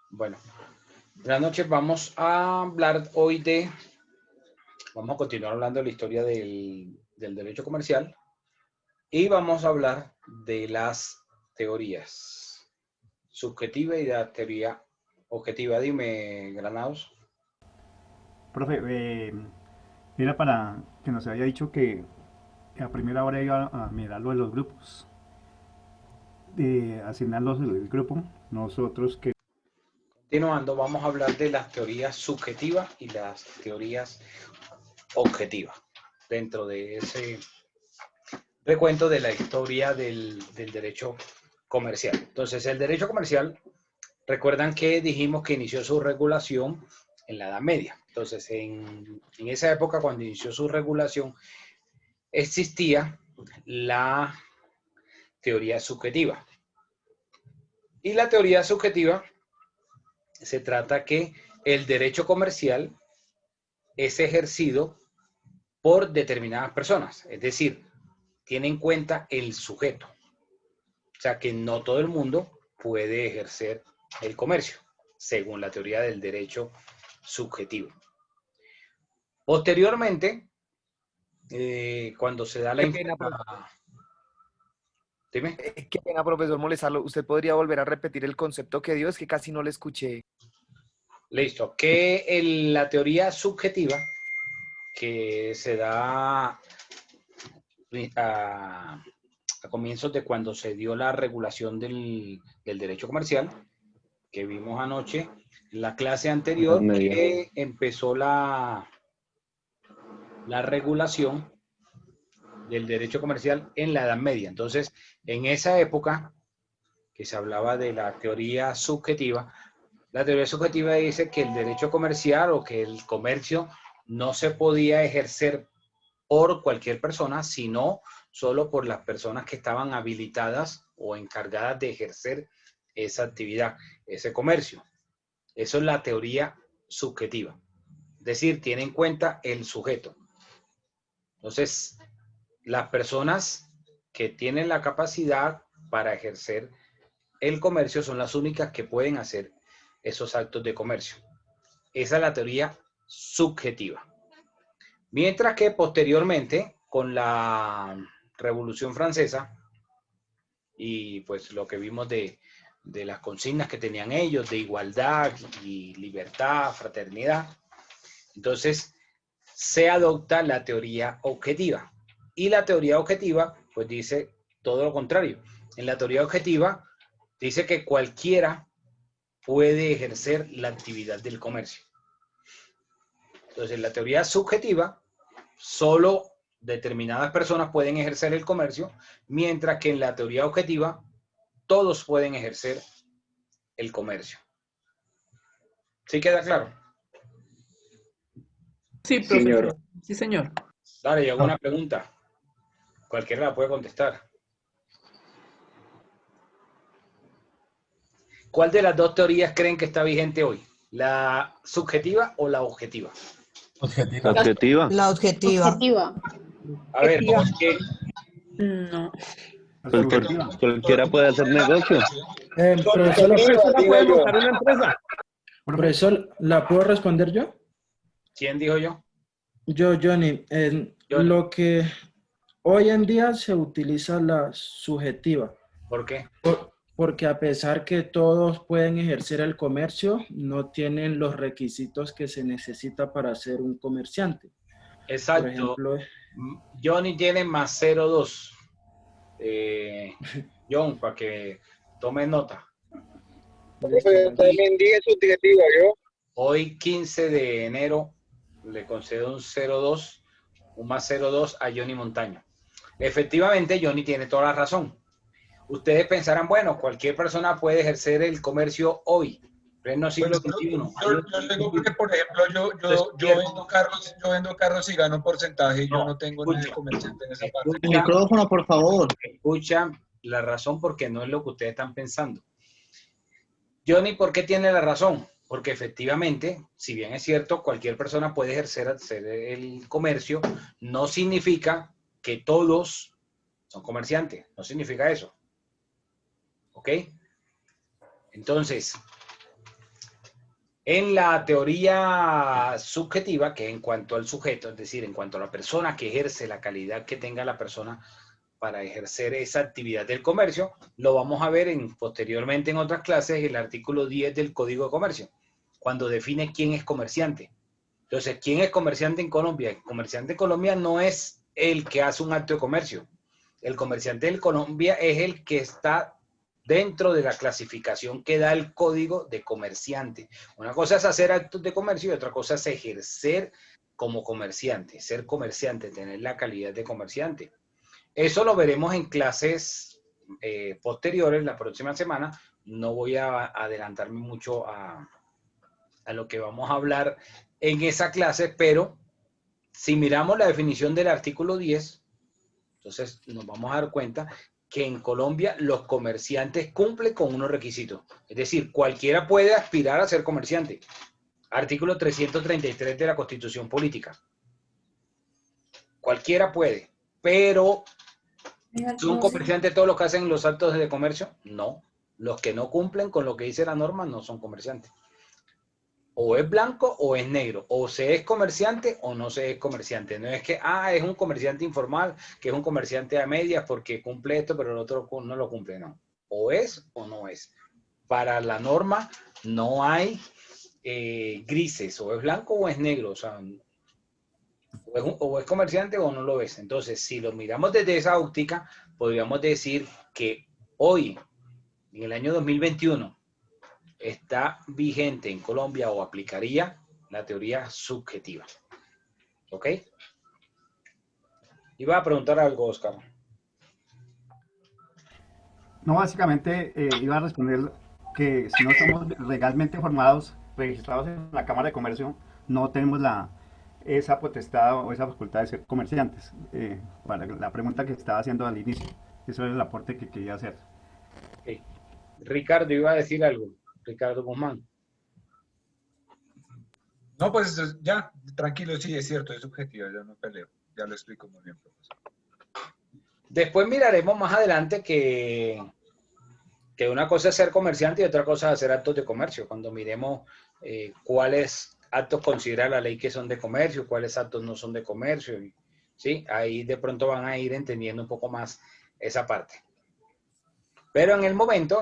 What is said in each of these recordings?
Bueno, buenas noches. Vamos a hablar hoy vamos a continuar hablando de la historia del derecho comercial y vamos a hablar de las teorías subjetiva y de la teoría objetiva. Dime, Granados. Profe, era para que nos había dicho que a primera hora iba a mirar lo de los grupos, de asignarlos del grupo. Nosotros que Continuando, vamos a hablar de las teorías subjetivas y las teorías objetivas dentro de ese recuento de la historia del derecho comercial. Entonces, el derecho comercial, recuerdan que dijimos que inició su regulación en la Edad Media. Entonces, en esa época, cuando inició su regulación, existía la teoría subjetiva. Y la teoría subjetiva se trata que el derecho comercial es ejercido por determinadas personas, es decir, tiene en cuenta el sujeto. O sea que no todo el mundo puede ejercer el comercio, según la teoría del derecho subjetivo. Posteriormente, cuando se da la Qué pena, información... Dime. qué pena, profesor, molestarlo. ¿Usted podría volver a repetir el concepto que dio? Es que casi no le escuché. Listo. Que la teoría subjetiva que se da a comienzos de cuando se dio la regulación del derecho comercial, que vimos anoche, en la clase anterior, que empezó la regulación del derecho comercial en la Edad Media. Entonces, en esa época que se hablaba de la teoría subjetiva dice que el derecho comercial o que el comercio no se podía ejercer por cualquier persona, sino solo por las personas que estaban habilitadas o encargadas de ejercer esa actividad, ese comercio. Eso es la teoría subjetiva. Es decir, tiene en cuenta el sujeto. Entonces, las personas que tienen la capacidad para ejercer el comercio son las únicas que pueden hacer esos actos de comercio. Esa es la teoría subjetiva. Mientras que posteriormente, con la Revolución Francesa y pues lo que vimos de las consignas que tenían ellos, de igualdad y libertad, fraternidad, entonces se adopta la teoría objetiva. Y la teoría objetiva, pues dice todo lo contrario. En la teoría objetiva dice que cualquiera puede ejercer la actividad del comercio. Entonces, en la teoría subjetiva, solo determinadas personas pueden ejercer el comercio, mientras que en la teoría objetiva, todos pueden ejercer el comercio. ¿Sí queda claro? Sí, profesor. Sí, señor. Dale, llegó una pregunta. Cualquiera la puede contestar. ¿Cuál de las dos teorías creen que está vigente hoy? ¿La subjetiva o la objetiva? Objetiva. La objetiva. A ver, ¿por qué? No. la Pues subjetiva. cualquiera puede hacer negocio. Profesor, puede montar una empresa. profesor, ¿la puedo responder yo? ¿Quién dijo yo? Yo, Johnny, Johnny. lo que hoy en día se utiliza la subjetiva, ¿Por qué? porque a pesar que todos pueden ejercer el comercio, no tienen los requisitos que se necesita para ser un comerciante. Exacto. Por ejemplo, Johnny tiene más 0,2. John, para que tome nota. También dije subjetiva, yo. Hoy, 15 de enero, le concedo un 0,2, un más 0,2 a Johnny Montaño. Efectivamente, Johnny tiene toda la razón. Ustedes pensarán, bueno, cualquier persona puede ejercer el comercio hoy, pleno siglo XXI. Yo tengo porque, por ejemplo, yo vendo carros y gano un porcentaje y yo no tengo nada de comerciante en esa parte. El micrófono, por favor. Escucha la razón porque no es lo que ustedes están pensando. Johnny, ¿por qué tiene la razón? Porque efectivamente, si bien es cierto, cualquier persona puede ejercer el comercio, no significa que todos son comerciantes, no significa eso. ¿Ok? Entonces, En la teoría subjetiva, que en cuanto al sujeto, es decir, en cuanto a la persona que ejerce, la calidad que tenga la persona para ejercer esa actividad del comercio, lo vamos a ver posteriormente en otras clases, el artículo 10 del Código de Comercio, cuando define quién es comerciante. Entonces, ¿quién es comerciante en Colombia? El comerciante en Colombia no es el que hace un acto de comercio. El comerciante en Colombia es el que está dentro de la clasificación que da el Código de Comerciante. Una cosa es hacer actos de comercio y otra cosa es ejercer como comerciante, ser comerciante, tener la calidad de comerciante. Eso lo veremos en clases posteriores, la próxima semana. No voy a adelantarme mucho a lo que vamos a hablar en esa clase, pero si miramos la definición del artículo 10, entonces nos vamos a dar cuenta que en Colombia los comerciantes cumplen con unos requisitos. Es decir, cualquiera puede aspirar a ser comerciante. Artículo 333 de la Constitución Política. Cualquiera puede, pero ¿son comerciantes todos los que hacen los actos de comercio? No. Los que no cumplen con lo que dice la norma no son comerciantes. O es blanco o es negro. O se es comerciante o no se es comerciante. No es que, es un comerciante informal, que es un comerciante a medias porque cumple esto, pero el otro no lo cumple. No. O es o no es. Para la norma no hay grises. O es blanco o es negro. O sea, o es comerciante o no lo es. Entonces, si lo miramos desde esa óptica, podríamos decir que hoy, en el año 2021, está vigente en Colombia o aplicaría la teoría subjetiva. ¿Ok? Iba a preguntar algo, Oscar. No, básicamente iba a responder que si no estamos legalmente formados, registrados en la Cámara de Comercio, no tenemos esa potestad o esa facultad de ser comerciantes. Para la pregunta que estaba haciendo al inicio, eso es el aporte que quería hacer. Okay. Ricardo iba a decir algo. Ricardo Guzmán. No, pues ya, tranquilo, sí, es cierto, es subjetivo, yo no peleo, ya lo explico muy bien, profesor. Después miraremos más adelante que una cosa es ser comerciante y otra cosa es hacer actos de comercio. Cuando miremos cuáles actos considera la ley que son de comercio, cuáles actos no son de comercio, ¿sí? Ahí de pronto van a ir entendiendo un poco más esa parte. Pero en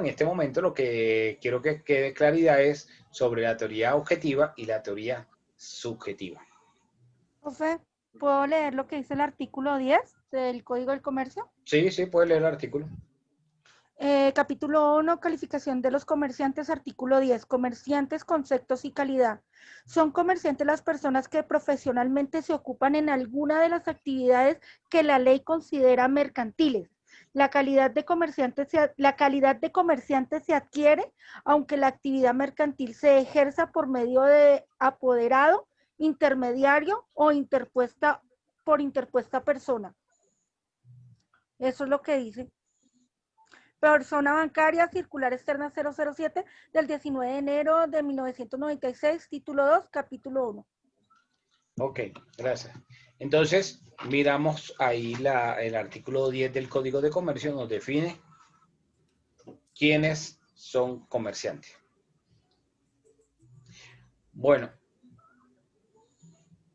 este momento, lo que quiero que quede claridad es sobre la teoría objetiva y la teoría subjetiva. Profe, ¿puedo leer lo que dice el artículo 10 del Código del Comercio? Sí, puede leer el artículo. Capítulo 1, calificación de los comerciantes, artículo 10, comerciantes, conceptos y calidad. Son comerciantes las personas que profesionalmente se ocupan en alguna de las actividades que la ley considera mercantiles. La calidad de comerciante se adquiere aunque la actividad mercantil se ejerza por medio de apoderado, intermediario o interpuesta persona. Eso es lo que dice. Persona bancaria, circular externa 007 del 19 de enero de 1996, título 2, capítulo 1. Ok, gracias. Entonces, miramos ahí el artículo 10 del Código de Comercio, nos define quiénes son comerciantes. Bueno,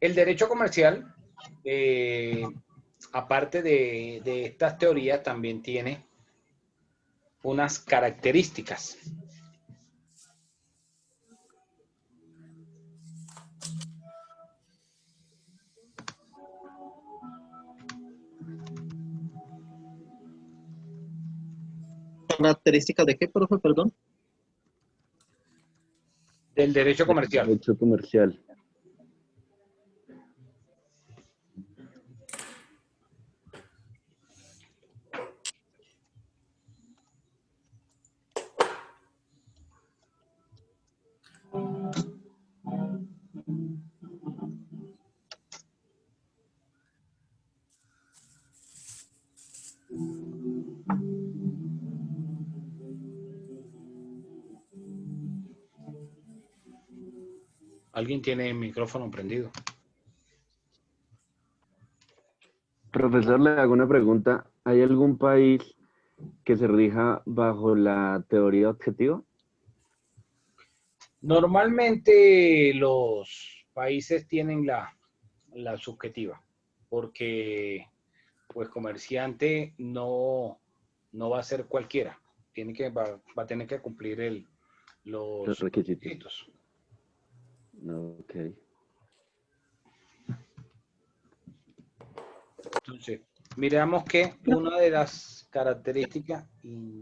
el derecho comercial, aparte de estas teorías, también tiene unas características. ¿Características de qué, profe? Perdón. Del derecho comercial. Derecho comercial. ¿Alguien tiene el micrófono prendido? Profesor, le hago una pregunta. ¿Hay algún país que se rija bajo la teoría objetiva? Normalmente los países tienen la subjetiva, porque pues comerciante no va a ser cualquiera, va a tener que cumplir Los los requisitos. requisitos. Ok. Entonces, miramos que una de las características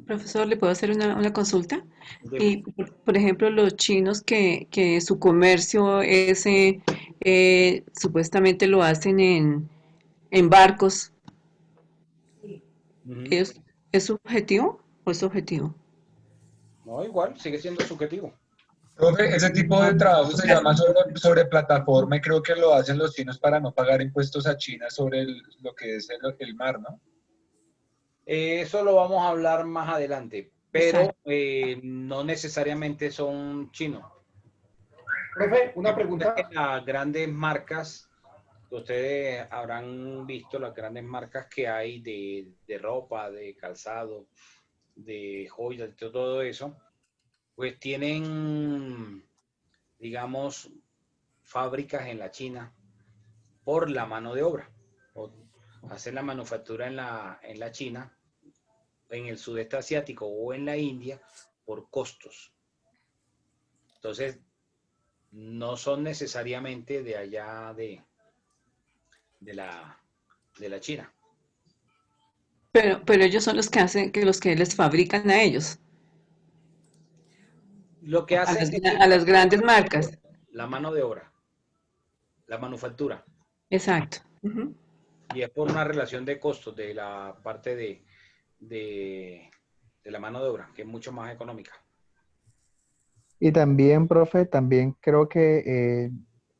Profesor, ¿le puedo hacer una consulta? de, Y, por ejemplo, los chinos que su comercio es, supuestamente lo hacen en barcos, Ujú. ¿es subjetivo o es objetivo? No, igual, sigue siendo subjetivo. Profe, ese tipo de trabajo se llama sobre plataforma y creo que lo hacen los chinos para no pagar impuestos a China sobre lo que es el mar, ¿no? Eso lo vamos a hablar más adelante, pero Exacto. no necesariamente son chinos. Profe, una Recuerda que pregunta. las grandes marcas, que ustedes habrán visto las grandes marcas que hay de ropa, de calzado, de joyas, de todo eso, pues tienen, digamos, fábricas en la China por la mano de obra. O hacen la manufactura en la China, en el sudeste asiático o en la India por costos. Entonces, no son necesariamente de allá de la, de la China. Pero ellos son los que hacen, que los que les fabrican a ellos, Lo que a hacen las, es que a las grandes marcas. la mano de obra, la manufactura, Exacto. Ujú. y es por una relación de costos de la parte de, de la mano de obra, que es mucho más económica. Y también, profe, también creo que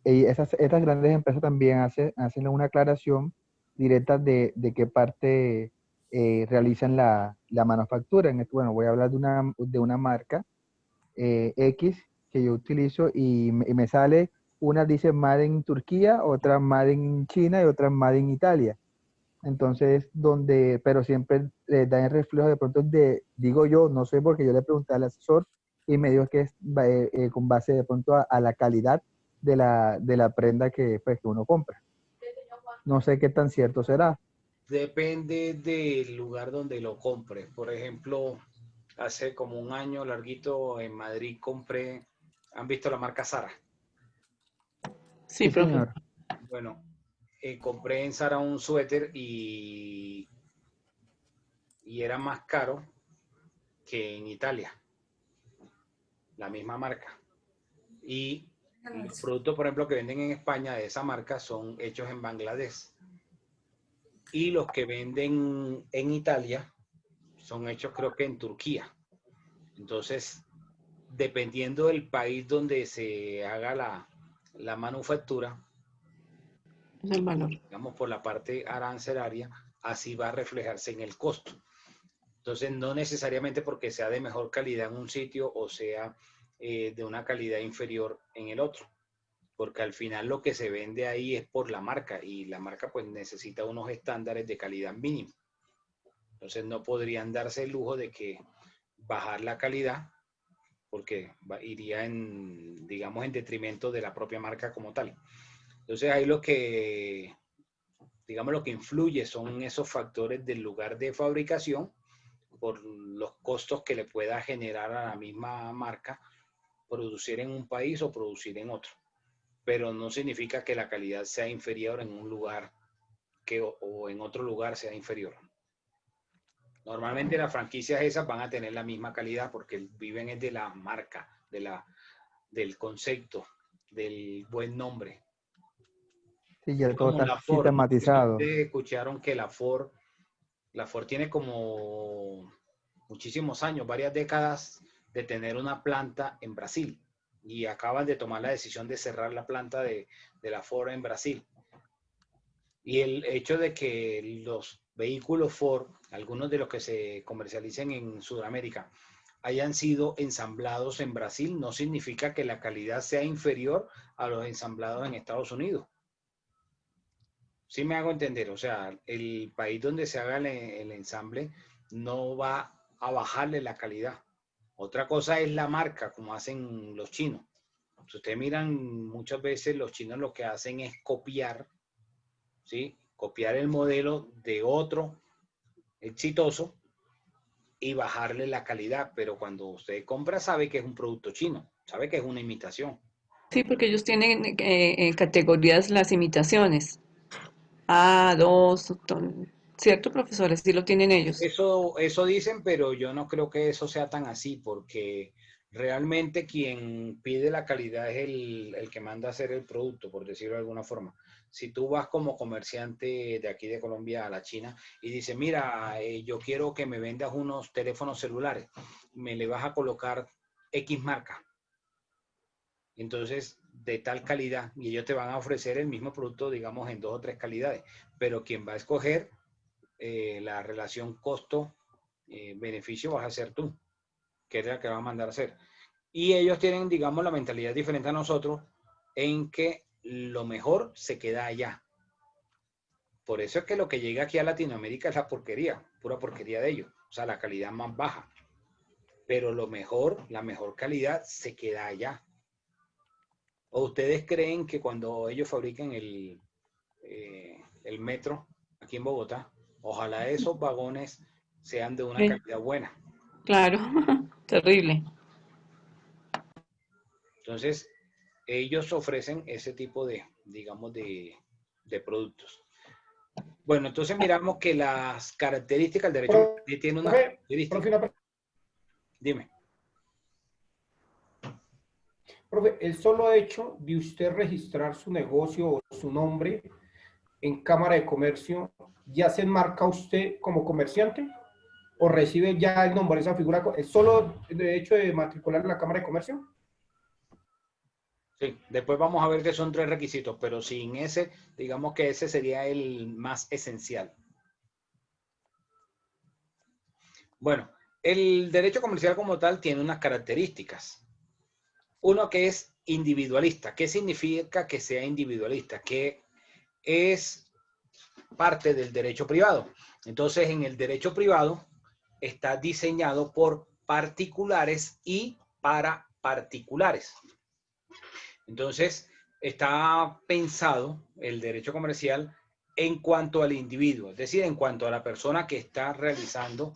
estas grandes empresas también hacen una aclaración directa de qué parte realizan la manufactura. Bueno, voy a hablar de una marca X que yo utilizo y me sale, una dice Made in Turquía, otra Made in China y otra Made in Italia. Entonces, pero siempre da el reflejo de pronto digo yo, no sé, porque yo le pregunté al asesor y me dijo que es con base de pronto a la calidad de la prenda pues, que uno compra. No sé qué tan cierto será. Depende del lugar donde lo compres. Por ejemplo, hace como un año larguito en Madrid compré, ¿han visto la marca Zara? Sí, Sí, profe. señor. Bueno, compré en Zara un suéter y era más caro que en Italia, la misma marca. Y los productos, por ejemplo, que venden en España de esa marca son hechos en Bangladesh. Y los que venden en Italia son hechos creo que en Turquía. Entonces, dependiendo del país donde se haga la manufactura, Es el valor. digamos por la parte arancelaria, así va a reflejarse en el costo. Entonces, no necesariamente porque sea de mejor calidad en un sitio o sea de una calidad inferior en el otro, porque al final lo que se vende ahí es por la marca y la marca pues necesita unos estándares de calidad mínimo. Entonces, no podrían darse el lujo de que bajar la calidad porque iría digamos, en detrimento de la propia marca como tal. Entonces, ahí digamos, lo que influye son esos factores del lugar de fabricación por los costos que le pueda generar a la misma marca producir en un país o producir en otro. Pero no significa que la calidad sea inferior en un lugar o en otro lugar sea inferior. Normalmente las franquicias esas van a tener la misma calidad porque viven es de la marca, del concepto, del buen nombre. Sí, ya Es todo como está la Ford. No sé si sistematizado. ustedes escucharon que la Ford tiene como muchísimos años, varias décadas de tener una planta en Brasil y acaban de tomar la decisión de cerrar la planta de la Ford en Brasil. Y el hecho de que los vehículos Ford, algunos de los que se comercialicen en Sudamérica, hayan sido ensamblados en Brasil, no significa que la calidad sea inferior a los ensamblados en Estados Unidos. Sí me hago entender, o sea, el país donde se haga el ensamble no va a bajarle la calidad. Otra cosa es la marca, como hacen los chinos. Si ustedes miran, muchas veces los chinos lo que hacen es copiar, ¿sí? Copiar el modelo de otro exitoso y bajarle la calidad, pero cuando usted compra sabe que es un producto chino, sabe que es una imitación. Sí, porque ellos tienen categorías las imitaciones. A2, ¿cierto, profesores? Sí lo tienen ellos. Eso dicen, pero yo no creo que eso sea tan así, porque realmente quien pide la calidad es el que manda a hacer el producto, por decirlo de alguna forma. Si tú vas como comerciante de aquí de Colombia a la China y dices, mira, yo quiero que me vendas unos teléfonos celulares, me le vas a colocar X marca, entonces de tal calidad, y ellos te van a ofrecer el mismo producto, digamos, en 2 o 3 calidades, pero quien va a escoger la relación costo-beneficio vas a ser tú, que es la que va a mandar a hacer. Y ellos tienen, digamos, la mentalidad diferente a nosotros en que lo mejor se queda allá. Por eso es que lo que llega aquí a Latinoamérica es la porquería, pura porquería de ellos. O sea, la calidad más baja. Pero lo mejor, la mejor calidad se queda allá. ¿O ustedes creen que cuando ellos fabriquen el metro aquí en Bogotá, ojalá esos vagones sean de una calidad buena? Claro, terrible. Entonces, ellos ofrecen ese tipo de, digamos, de productos. Bueno, entonces miramos que las características del derecho tiene una característica. Dime. Profe, el solo hecho de usted registrar su negocio o su nombre en Cámara de Comercio, ¿ya se enmarca usted como comerciante? ¿O recibe ya el nombre, esa figura? ¿El solo hecho de matricular en la Cámara de Comercio? Sí, después vamos a ver que son 3 requisitos, pero sin ese, digamos que ese sería el más esencial. Bueno, el derecho comercial como tal tiene unas características. Uno que es individualista. ¿Qué significa que sea individualista? Que es parte del derecho privado. Entonces, en el derecho privado está diseñado por particulares y para particulares. Entonces, está pensado el derecho comercial en cuanto al individuo, es decir, en cuanto a la persona que está realizando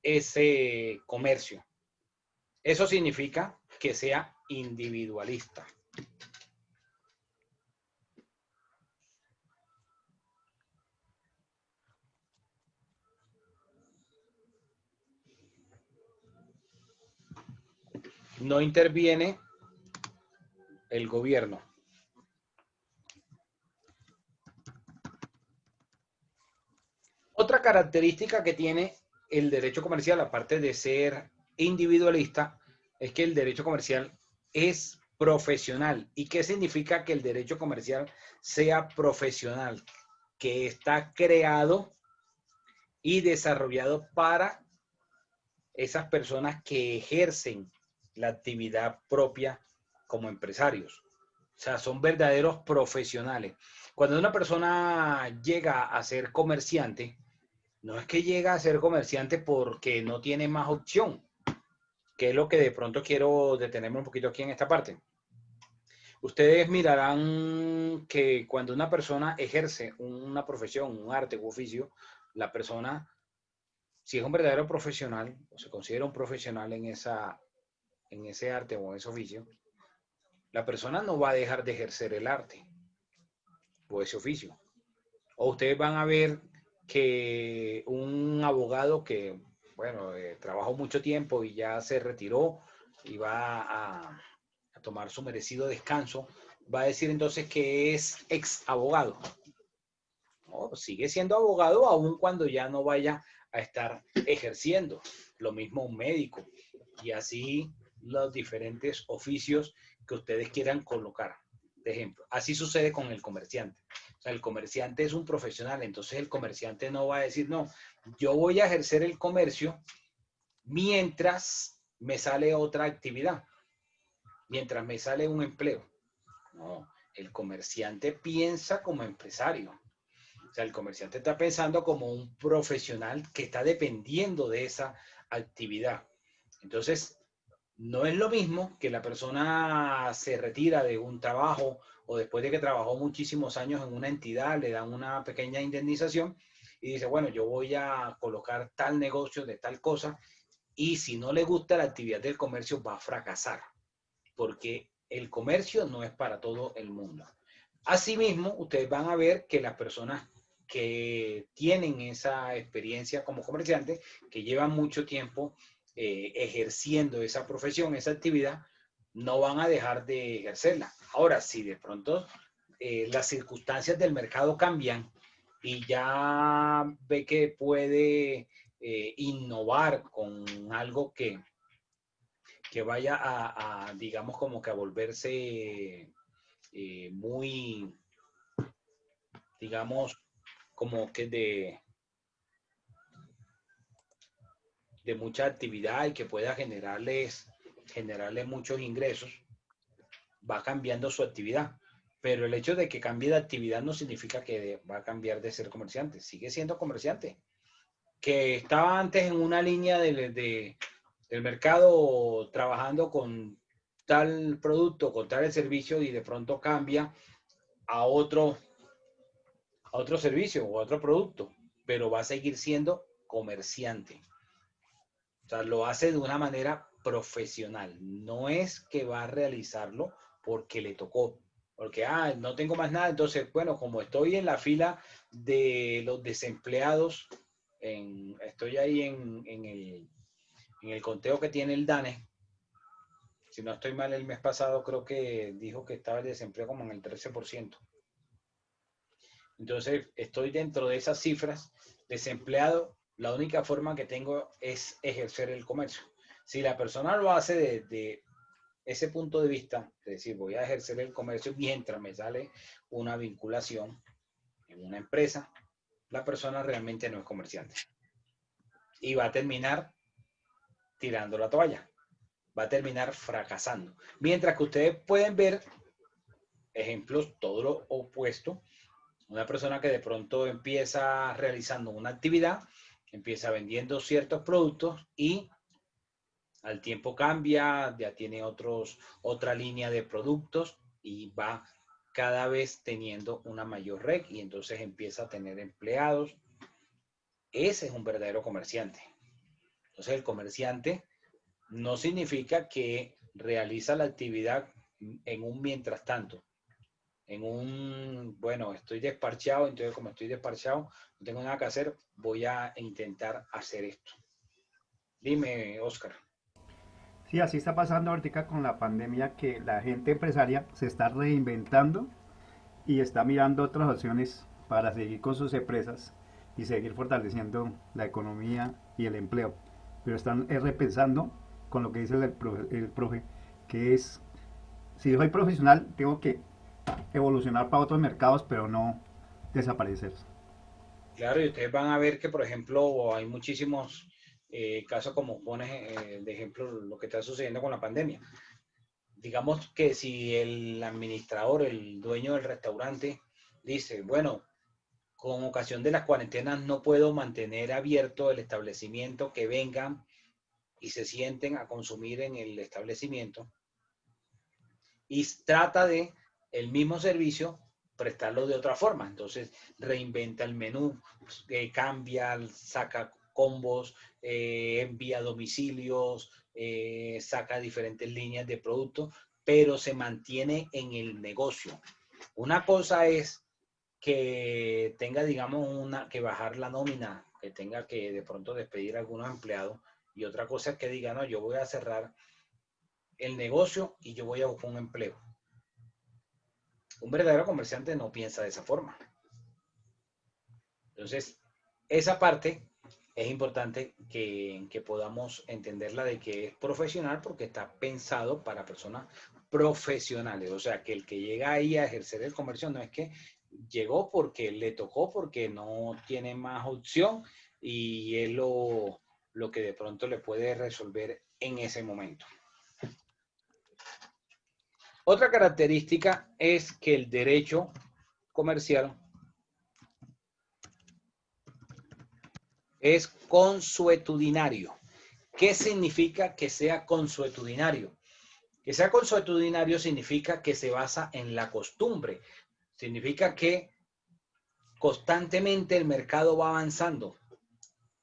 ese comercio. Eso significa que sea individualista. No interviene el gobierno. Otra característica que tiene el derecho comercial, aparte de ser individualista, es que el derecho comercial es profesional. ¿Y qué significa que el derecho comercial sea profesional? Que está creado y desarrollado para esas personas que ejercen la actividad propia como empresarios. O sea, son verdaderos profesionales. Cuando una persona llega a ser comerciante, no es que llega a ser comerciante porque no tiene más opción, que es lo que de pronto quiero detenerme un poquito aquí en esta parte. Ustedes mirarán que cuando una persona ejerce una profesión, un arte u oficio, la persona, si es un verdadero profesional, o se considera un profesional en ese arte o en ese oficio, la persona no va a dejar de ejercer el arte o ese oficio. O ustedes van a ver que un abogado que, bueno, trabajó mucho tiempo y ya se retiró y va a tomar su merecido descanso, va a decir entonces que es ex abogado. No, sigue siendo abogado aun cuando ya no vaya a estar ejerciendo. Lo mismo un médico y así los diferentes oficios que ustedes quieran colocar. De ejemplo, así sucede con el comerciante. O sea, el comerciante es un profesional, entonces el comerciante no va a decir, no, yo voy a ejercer el comercio mientras me sale otra actividad, mientras me sale un empleo. No, el comerciante piensa como empresario. O sea, el comerciante está pensando como un profesional que está dependiendo de esa actividad. Entonces, No es lo mismo que la persona se retira de un trabajo o después de que trabajó muchísimos años en una entidad, le dan una pequeña indemnización y dice, bueno, yo voy a colocar tal negocio de tal cosa y si no le gusta la actividad del comercio va a fracasar, porque el comercio no es para todo el mundo. Asimismo, ustedes van a ver que las personas que tienen esa experiencia como comerciantes, que llevan mucho tiempo ejerciendo esa profesión, esa actividad, no van a dejar de ejercerla. Ahora, si de pronto las circunstancias del mercado cambian y ya ve que puede innovar con algo que vaya digamos, como que a volverse muy, digamos, como que de mucha actividad y que pueda generarles muchos ingresos, va cambiando su actividad. Pero el hecho de que cambie de actividad no significa que va a cambiar de ser comerciante. Sigue siendo comerciante. Que estaba antes en una línea del mercado trabajando con tal producto, con tal servicio y de pronto cambia a otro servicio o a otro producto, pero va a seguir siendo comerciante. O sea, lo hace de una manera profesional. No es que va a realizarlo porque le tocó. Porque, no tengo más nada. Entonces, bueno, como estoy en la fila de los desempleados, estoy ahí en el conteo que tiene el DANE. Si no estoy mal, el mes pasado creo que dijo que estaba el desempleo como en el 13%. Entonces, estoy dentro de esas cifras, desempleado. La única forma que tengo es ejercer el comercio. Si la persona lo hace desde ese punto de vista, es decir, voy a ejercer el comercio mientras me sale una vinculación en una empresa, la persona realmente no es comerciante. Y va a terminar tirando la toalla. Va a terminar fracasando. Mientras que ustedes pueden ver ejemplos todo lo opuesto. Una persona que de pronto empieza realizando una actividad, empieza vendiendo ciertos productos y al tiempo cambia, ya tiene otra línea de productos y va cada vez teniendo una mayor red y entonces empieza a tener empleados. Ese es un verdadero comerciante. Entonces el comerciante no significa que realiza la actividad en un mientras tanto. Bueno, estoy desparchado, entonces como estoy desparchado, no tengo nada que hacer, voy a intentar hacer esto. Dime, Oscar. Sí, así está pasando ahorita con la pandemia, que la gente empresaria se está reinventando y está mirando otras opciones para seguir con sus empresas y seguir fortaleciendo la economía y el empleo. Pero están repensando con lo que dice el profe, que es, si soy profesional, tengo que evolucionar para otros mercados, pero no desaparecer. Claro, y ustedes van a ver que, por ejemplo, hay muchísimos casos, como pones de ejemplo lo que está sucediendo con la pandemia. Digamos que si el administrador, el dueño del restaurante, dice, bueno, con ocasión de las cuarentenas no puedo mantener abierto el establecimiento, que vengan y se sienten a consumir en el establecimiento, y trata de el mismo servicio prestarlo de otra forma. Entonces reinventa el menú, cambia, saca combos, envía domicilios, saca diferentes líneas de productos, pero se mantiene en el negocio. Una cosa es que tenga, digamos, que bajar la nómina, que tenga que de pronto despedir a algunos empleados, y otra cosa es que diga, no, yo voy a cerrar el negocio y yo voy a buscar un empleo. Un verdadero comerciante no piensa de esa forma. Entonces, esa parte es importante que podamos entenderla, de que es profesional porque está pensado para personas profesionales. O sea, que el que llega ahí a ejercer el comercio no es que llegó porque le tocó, porque no tiene más opción y es lo que de pronto le puede resolver en ese momento. Otra característica es que el derecho comercial es consuetudinario. ¿Qué significa que sea consuetudinario? Que sea consuetudinario significa que se basa en la costumbre. Significa que constantemente el mercado va avanzando.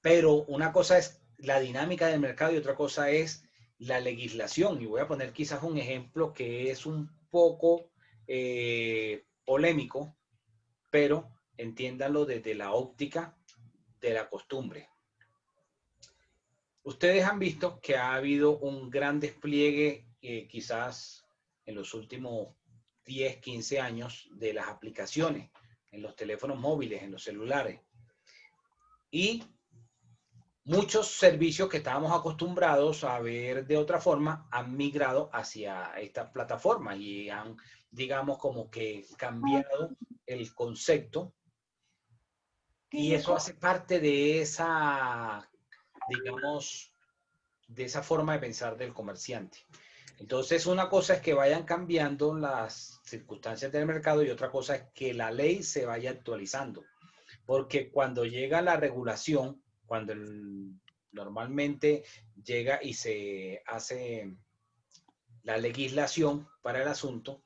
Pero una cosa es la dinámica del mercado y otra cosa es la legislación. Y voy a poner quizás un ejemplo que es un poco polémico, pero entiéndanlo desde la óptica de la costumbre. Ustedes han visto que ha habido un gran despliegue, quizás en los últimos 10, 15 años, de las aplicaciones en los teléfonos móviles, en los celulares. Y muchos servicios que estábamos acostumbrados a ver de otra forma han migrado hacia estas plataformas y han, digamos, como que cambiado el concepto. Y eso hace parte de esa, digamos, de esa forma de pensar del comerciante. Entonces, una cosa es que vayan cambiando las circunstancias del mercado y otra cosa es que la ley se vaya actualizando. Porque cuando llega la regulación, cuando normalmente llega y se hace la legislación para el asunto,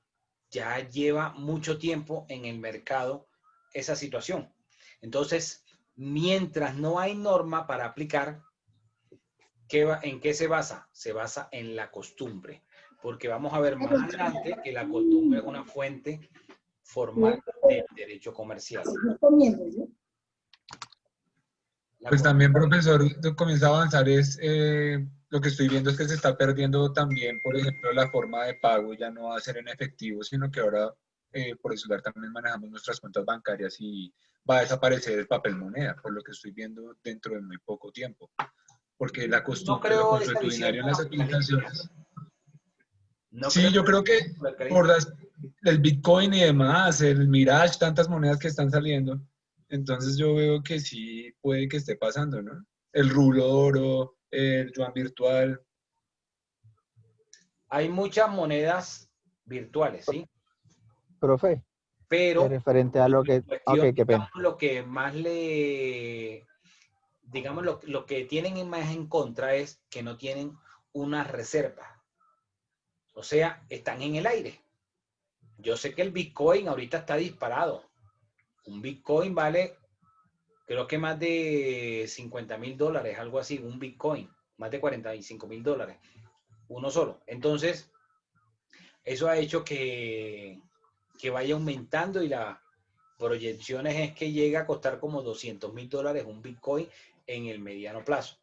ya lleva mucho tiempo en el mercado esa situación. Entonces, mientras no hay norma para aplicar, ¿en qué se basa? Se basa en la costumbre, porque vamos a ver más adelante que la costumbre es una fuente formal del derecho comercial. Pues también, profesor, comienza a avanzar lo que estoy viendo es que se está perdiendo también, por ejemplo, la forma de pago ya no va a ser en efectivo, sino que ahora por el celular también manejamos nuestras cuentas bancarias y va a desaparecer el papel moneda, por lo que estoy viendo dentro de muy poco tiempo. Porque la costumbre, lo consuetudinario en las aplicaciones. Sí, yo creo que por el Bitcoin y demás, el Mirage, tantas monedas que están saliendo, entonces yo veo que sí puede que esté pasando, ¿no? El rulo oro, el yuan virtual. Hay muchas monedas virtuales, ¿sí? Profe, Pero referente a lo que... Ok, qué pena. Lo que más digamos, lo que tienen más en contra es que no tienen una reserva. O sea, están en el aire. Yo sé que el Bitcoin ahorita está disparado. Un Bitcoin vale, creo que más de $50,000, algo así, un Bitcoin. Más de $45,000. Uno solo. Entonces, eso ha hecho que vaya aumentando y las proyecciones es que llega a costar como $200,000 un Bitcoin en el mediano plazo.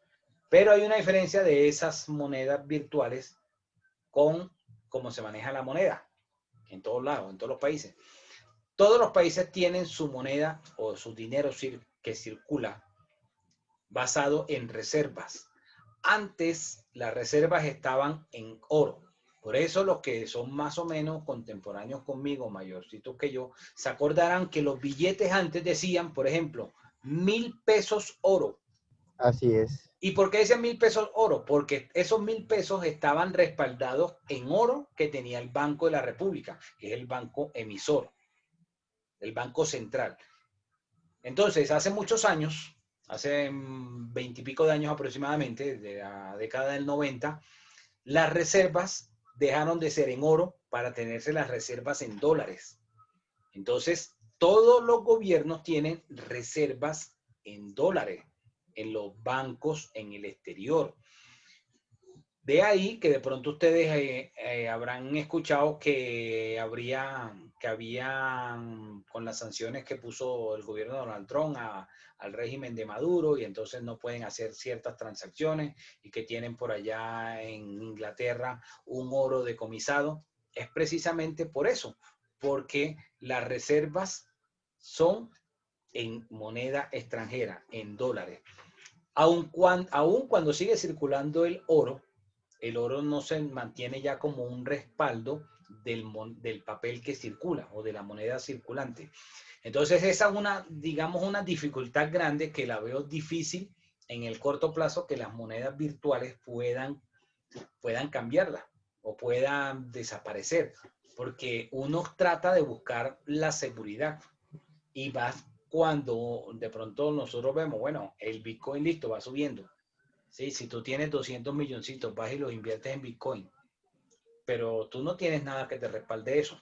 Pero hay una diferencia de esas monedas virtuales con cómo se maneja la moneda en todos lados, en todos los países. Todos los países tienen su moneda o su dinero que circula basado en reservas. Antes las reservas estaban en oro. Por eso los que son más o menos contemporáneos conmigo, mayorcitos que yo, se acordarán que los billetes antes decían, por ejemplo, 1,000 pesos oro. Así es. ¿Y por qué decían 1,000 pesos oro? Porque esos 1,000 pesos estaban respaldados en oro que tenía el Banco de la República, que es el banco emisor, el Banco Central. Entonces, hace muchos años, hace 20 y pico de años aproximadamente, de la década del 90, las reservas dejaron de ser en oro para tenerse las reservas en dólares. Entonces, todos los gobiernos tienen reservas en dólares, en los bancos en el exterior. De ahí que de pronto ustedes habrán escuchado que había con las sanciones que puso el gobierno de Donald Trump al régimen de Maduro y entonces no pueden hacer ciertas transacciones y que tienen por allá en Inglaterra un oro decomisado. Es precisamente por eso, porque las reservas son en moneda extranjera, en dólares. Aun cuando sigue circulando el oro no se mantiene ya como un respaldo del papel que circula o de la moneda circulante. Entonces esa es digamos, una dificultad grande que la veo difícil en el corto plazo que las monedas virtuales puedan cambiarla o puedan desaparecer, porque uno trata de buscar la seguridad y va cuando de pronto nosotros vemos, bueno, el Bitcoin listo, va subiendo. Sí, si tú tienes 200 milloncitos, vas y los inviertes en Bitcoin, pero tú no tienes nada que te respalde eso.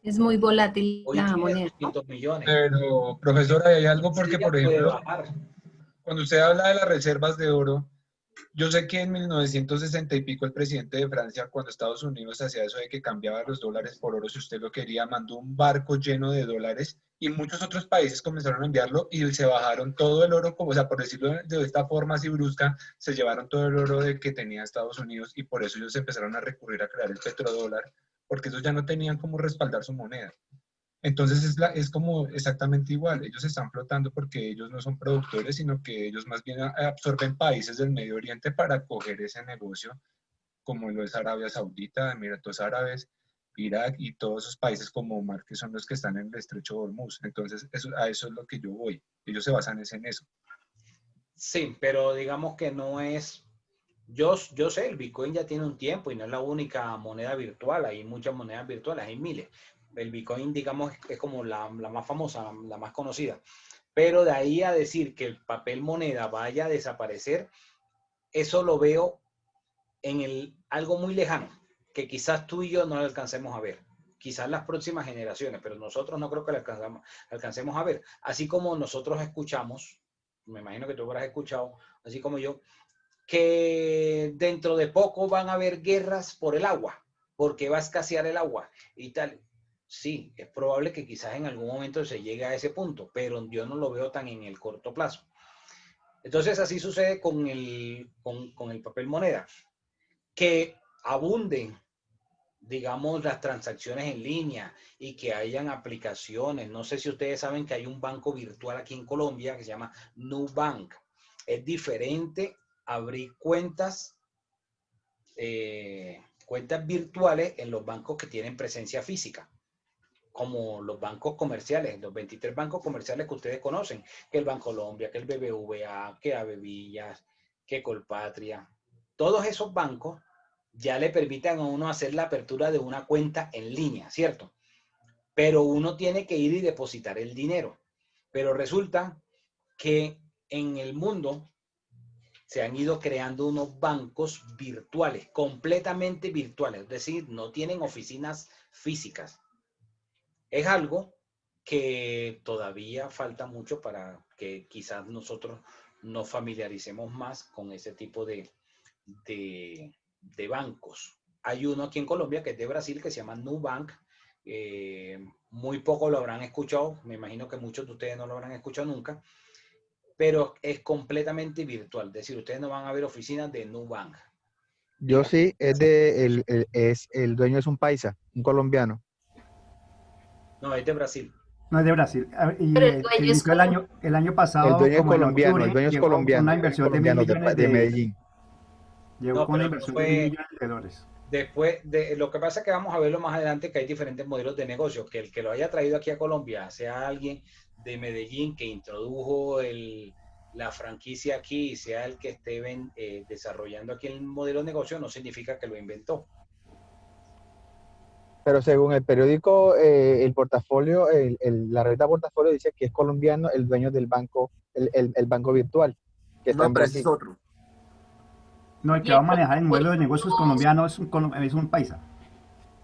Es muy volátil Hoy la tienes moneda, ¿no? 200 millones. Pero, profesora, hay algo porque, Ella por puede ejemplo, bajar. cuando usted habla de las reservas de oro, yo sé que en 1960 y pico el presidente de Francia, cuando Estados Unidos hacía eso de que cambiaba los dólares por oro, si usted lo quería, mandó un barco lleno de dólares y muchos otros países comenzaron a enviarlo y se bajaron todo el oro, como, o sea, por decirlo de esta forma así brusca, se llevaron todo el oro de que tenía Estados Unidos y por eso ellos empezaron a recurrir a crear el petrodólar, porque ellos ya no tenían cómo respaldar su moneda. Entonces es como exactamente igual, ellos están flotando porque ellos no son productores, sino que ellos más bien absorben países del Medio Oriente para coger ese negocio, como lo es Arabia Saudita, Emiratos Árabes, Irak y todos esos países como Omar, que son los que están en el estrecho de Hormuz. Entonces a eso es lo que yo voy, ellos se basan en eso. Sí, pero digamos que no es... Yo sé, el Bitcoin ya tiene un tiempo y no es la única moneda virtual, hay muchas monedas virtuales, hay miles. El Bitcoin, digamos, es como la más famosa, la más conocida. Pero de ahí a decir que el papel moneda vaya a desaparecer, eso lo veo en algo muy lejano, que quizás tú y yo no lo alcancemos a ver. Quizás las próximas generaciones, pero nosotros no creo que lo alcancemos a ver. Así como nosotros escuchamos, me imagino que tú habrás escuchado, así como yo, que dentro de poco van a haber guerras por el agua, porque va a escasear el agua y tal. Sí, es probable que quizás en algún momento se llegue a ese punto, pero yo no lo veo tan en el corto plazo. Entonces así sucede con el papel moneda, que abunden, digamos, las transacciones en línea y que hayan aplicaciones. No sé si ustedes saben que hay un banco virtual aquí en Colombia que se llama Nubank. Es diferente abrir cuentas virtuales en los bancos que tienen presencia física, como los bancos comerciales, los 23 bancos comerciales que ustedes conocen, que el Bancolombia, que el BBVA, que Avevillas, que Colpatria. Todos esos bancos ya le permiten a uno hacer la apertura de una cuenta en línea, ¿cierto? Pero uno tiene que ir y depositar el dinero. Pero resulta que en el mundo se han ido creando unos bancos virtuales, completamente virtuales, es decir, no tienen oficinas físicas. Es algo que todavía falta mucho para que quizás nosotros nos familiaricemos más con ese tipo de bancos. Hay uno aquí en Colombia que es de Brasil que se llama Nubank. Muy poco lo habrán escuchado, me imagino que muchos de ustedes no lo habrán escuchado nunca, pero es completamente virtual, es decir, ustedes no van a ver oficinas de Nubank. Yo sí, el dueño es un paisa, un colombiano. No, es de Brasil. No es de Brasil. Y Pero el se dueño es inició el año El pasado, dueño es como en colombiano, el octubre, dueño es llegó con colombiano, una inversión de colombiano $1.000 de Medellín. Llegó No, con una pero inversión de $1.000.000. Después de lo que pasa es que vamos a verlo más adelante, que hay diferentes modelos de negocio, que el que lo haya traído aquí a Colombia sea alguien de Medellín que introdujo la franquicia aquí y sea el que esté desarrollando aquí el modelo de negocio, no significa que lo inventó. Pero según el periódico, el portafolio, la revista Portafolio dice que es colombiano el dueño del banco, el banco virtual, que está No, en pero ese Brasil. es otro. No, el Y que va a él manejar el modelo de consiguió negocios colombiano es un paisa.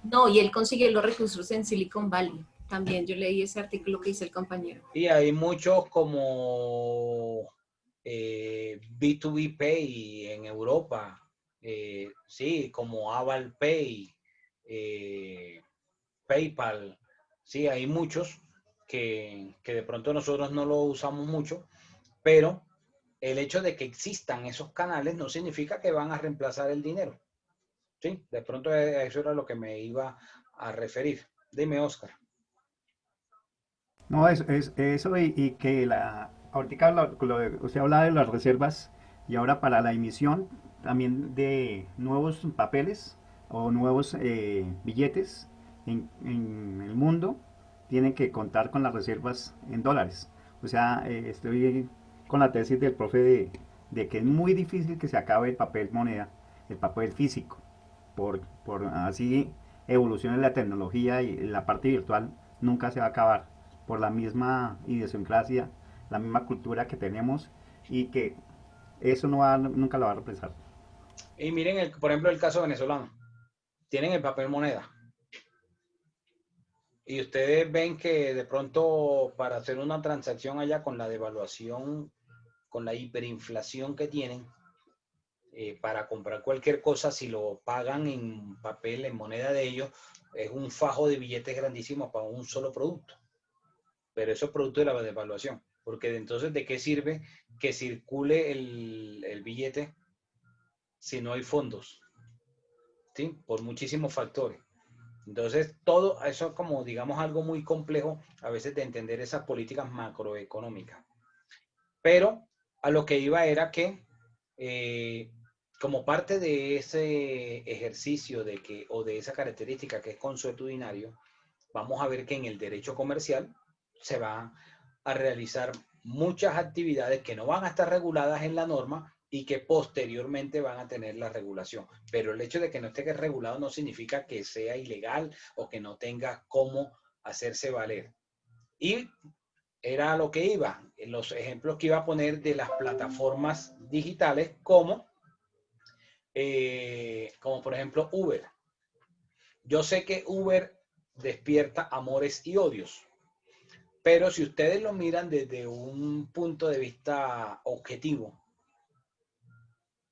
No, y él consiguió los recursos en Silicon Valley. También yo leí ese artículo que dice el compañero. Y hay muchos como B2B Pay en Europa, sí, como Aval Pay, PayPal, sí, hay muchos que de pronto nosotros no lo usamos mucho, pero el hecho de que existan esos canales no significa que van a reemplazar el dinero. Sí, de pronto eso era lo que me iba a referir. Dime, Oscar. No, es eso y que ahorita usted habla de las reservas y ahora para la emisión también de nuevos papeles o nuevos billetes en el mundo tienen que contar con las reservas en dólares. O sea, estoy con la tesis del profe de que es muy difícil que se acabe el papel moneda, el papel físico, por así evolucione la tecnología y la parte virtual nunca se va a acabar por la misma idiosincrasia, la misma cultura que tenemos y que eso nunca lo va a reemplazar. Y miren, por ejemplo, el caso venezolano. Tienen el papel moneda. Y ustedes ven que de pronto para hacer una transacción allá con la devaluación, con la hiperinflación que tienen, para comprar cualquier cosa, si lo pagan en papel, en moneda de ellos, es un fajo de billetes grandísimos para un solo producto. Pero eso es producto de la devaluación. Porque entonces, ¿de qué sirve que circule el billete si no hay fondos? ¿Sí? Por muchísimos factores. Entonces, todo eso es como, digamos, algo muy complejo a veces de entender esas políticas macroeconómicas. Pero a lo que iba era que, como parte de ese ejercicio o de esa característica que es consuetudinario, vamos a ver que en el derecho comercial se va a realizar muchas actividades que no van a estar reguladas en la norma y que posteriormente van a tener la regulación. Pero el hecho de que no esté regulado no significa que sea ilegal o que no tenga cómo hacerse valer. Y era a lo que iba, en los ejemplos que iba a poner de las plataformas digitales como por ejemplo Uber. Yo sé que Uber despierta amores y odios, pero si ustedes lo miran desde un punto de vista objetivo,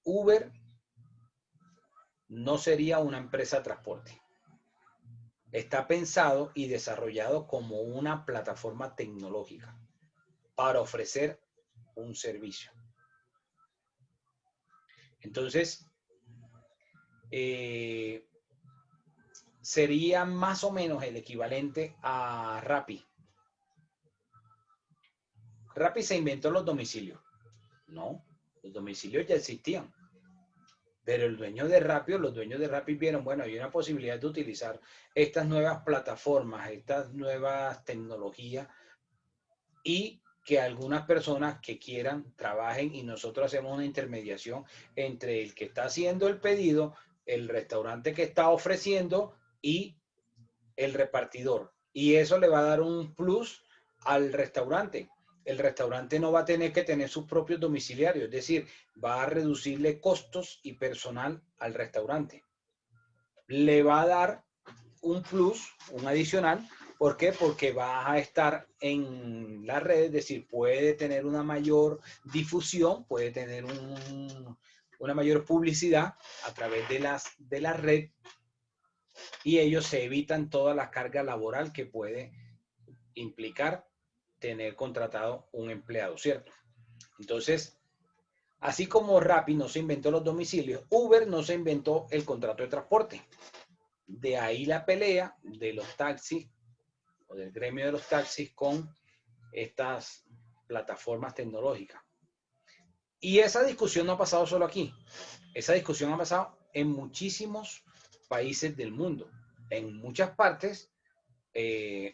Uber no sería una empresa de transporte. Está pensado y desarrollado como una plataforma tecnológica para ofrecer un servicio. Entonces, sería más o menos el equivalente a Rappi. Rappi se inventó los domicilios. No, los domicilios ya existían. Pero los dueños de Rappi vieron, bueno, hay una posibilidad de utilizar estas nuevas plataformas, estas nuevas tecnologías y que algunas personas que quieran trabajen y nosotros hacemos una intermediación entre el que está haciendo el pedido, el restaurante que está ofreciendo y el repartidor. Y eso le va a dar un plus al restaurante. El restaurante no va a tener que tener sus propios domiciliarios, es decir, va a reducirle costos y personal al restaurante. Le va a dar un plus, un adicional. ¿Por qué? Porque va a estar en la red, es decir, puede tener una mayor difusión, puede tener una mayor publicidad a través de la red y ellos se evitan toda la carga laboral que puede implicar tener contratado un empleado, ¿cierto? Entonces, así como Rappi no se inventó los domicilios, Uber no se inventó el contrato de transporte. De ahí la pelea de los taxis o del gremio de los taxis con estas plataformas tecnológicas. Y esa discusión no ha pasado solo aquí. Esa discusión ha pasado en muchísimos países del mundo. En muchas partes,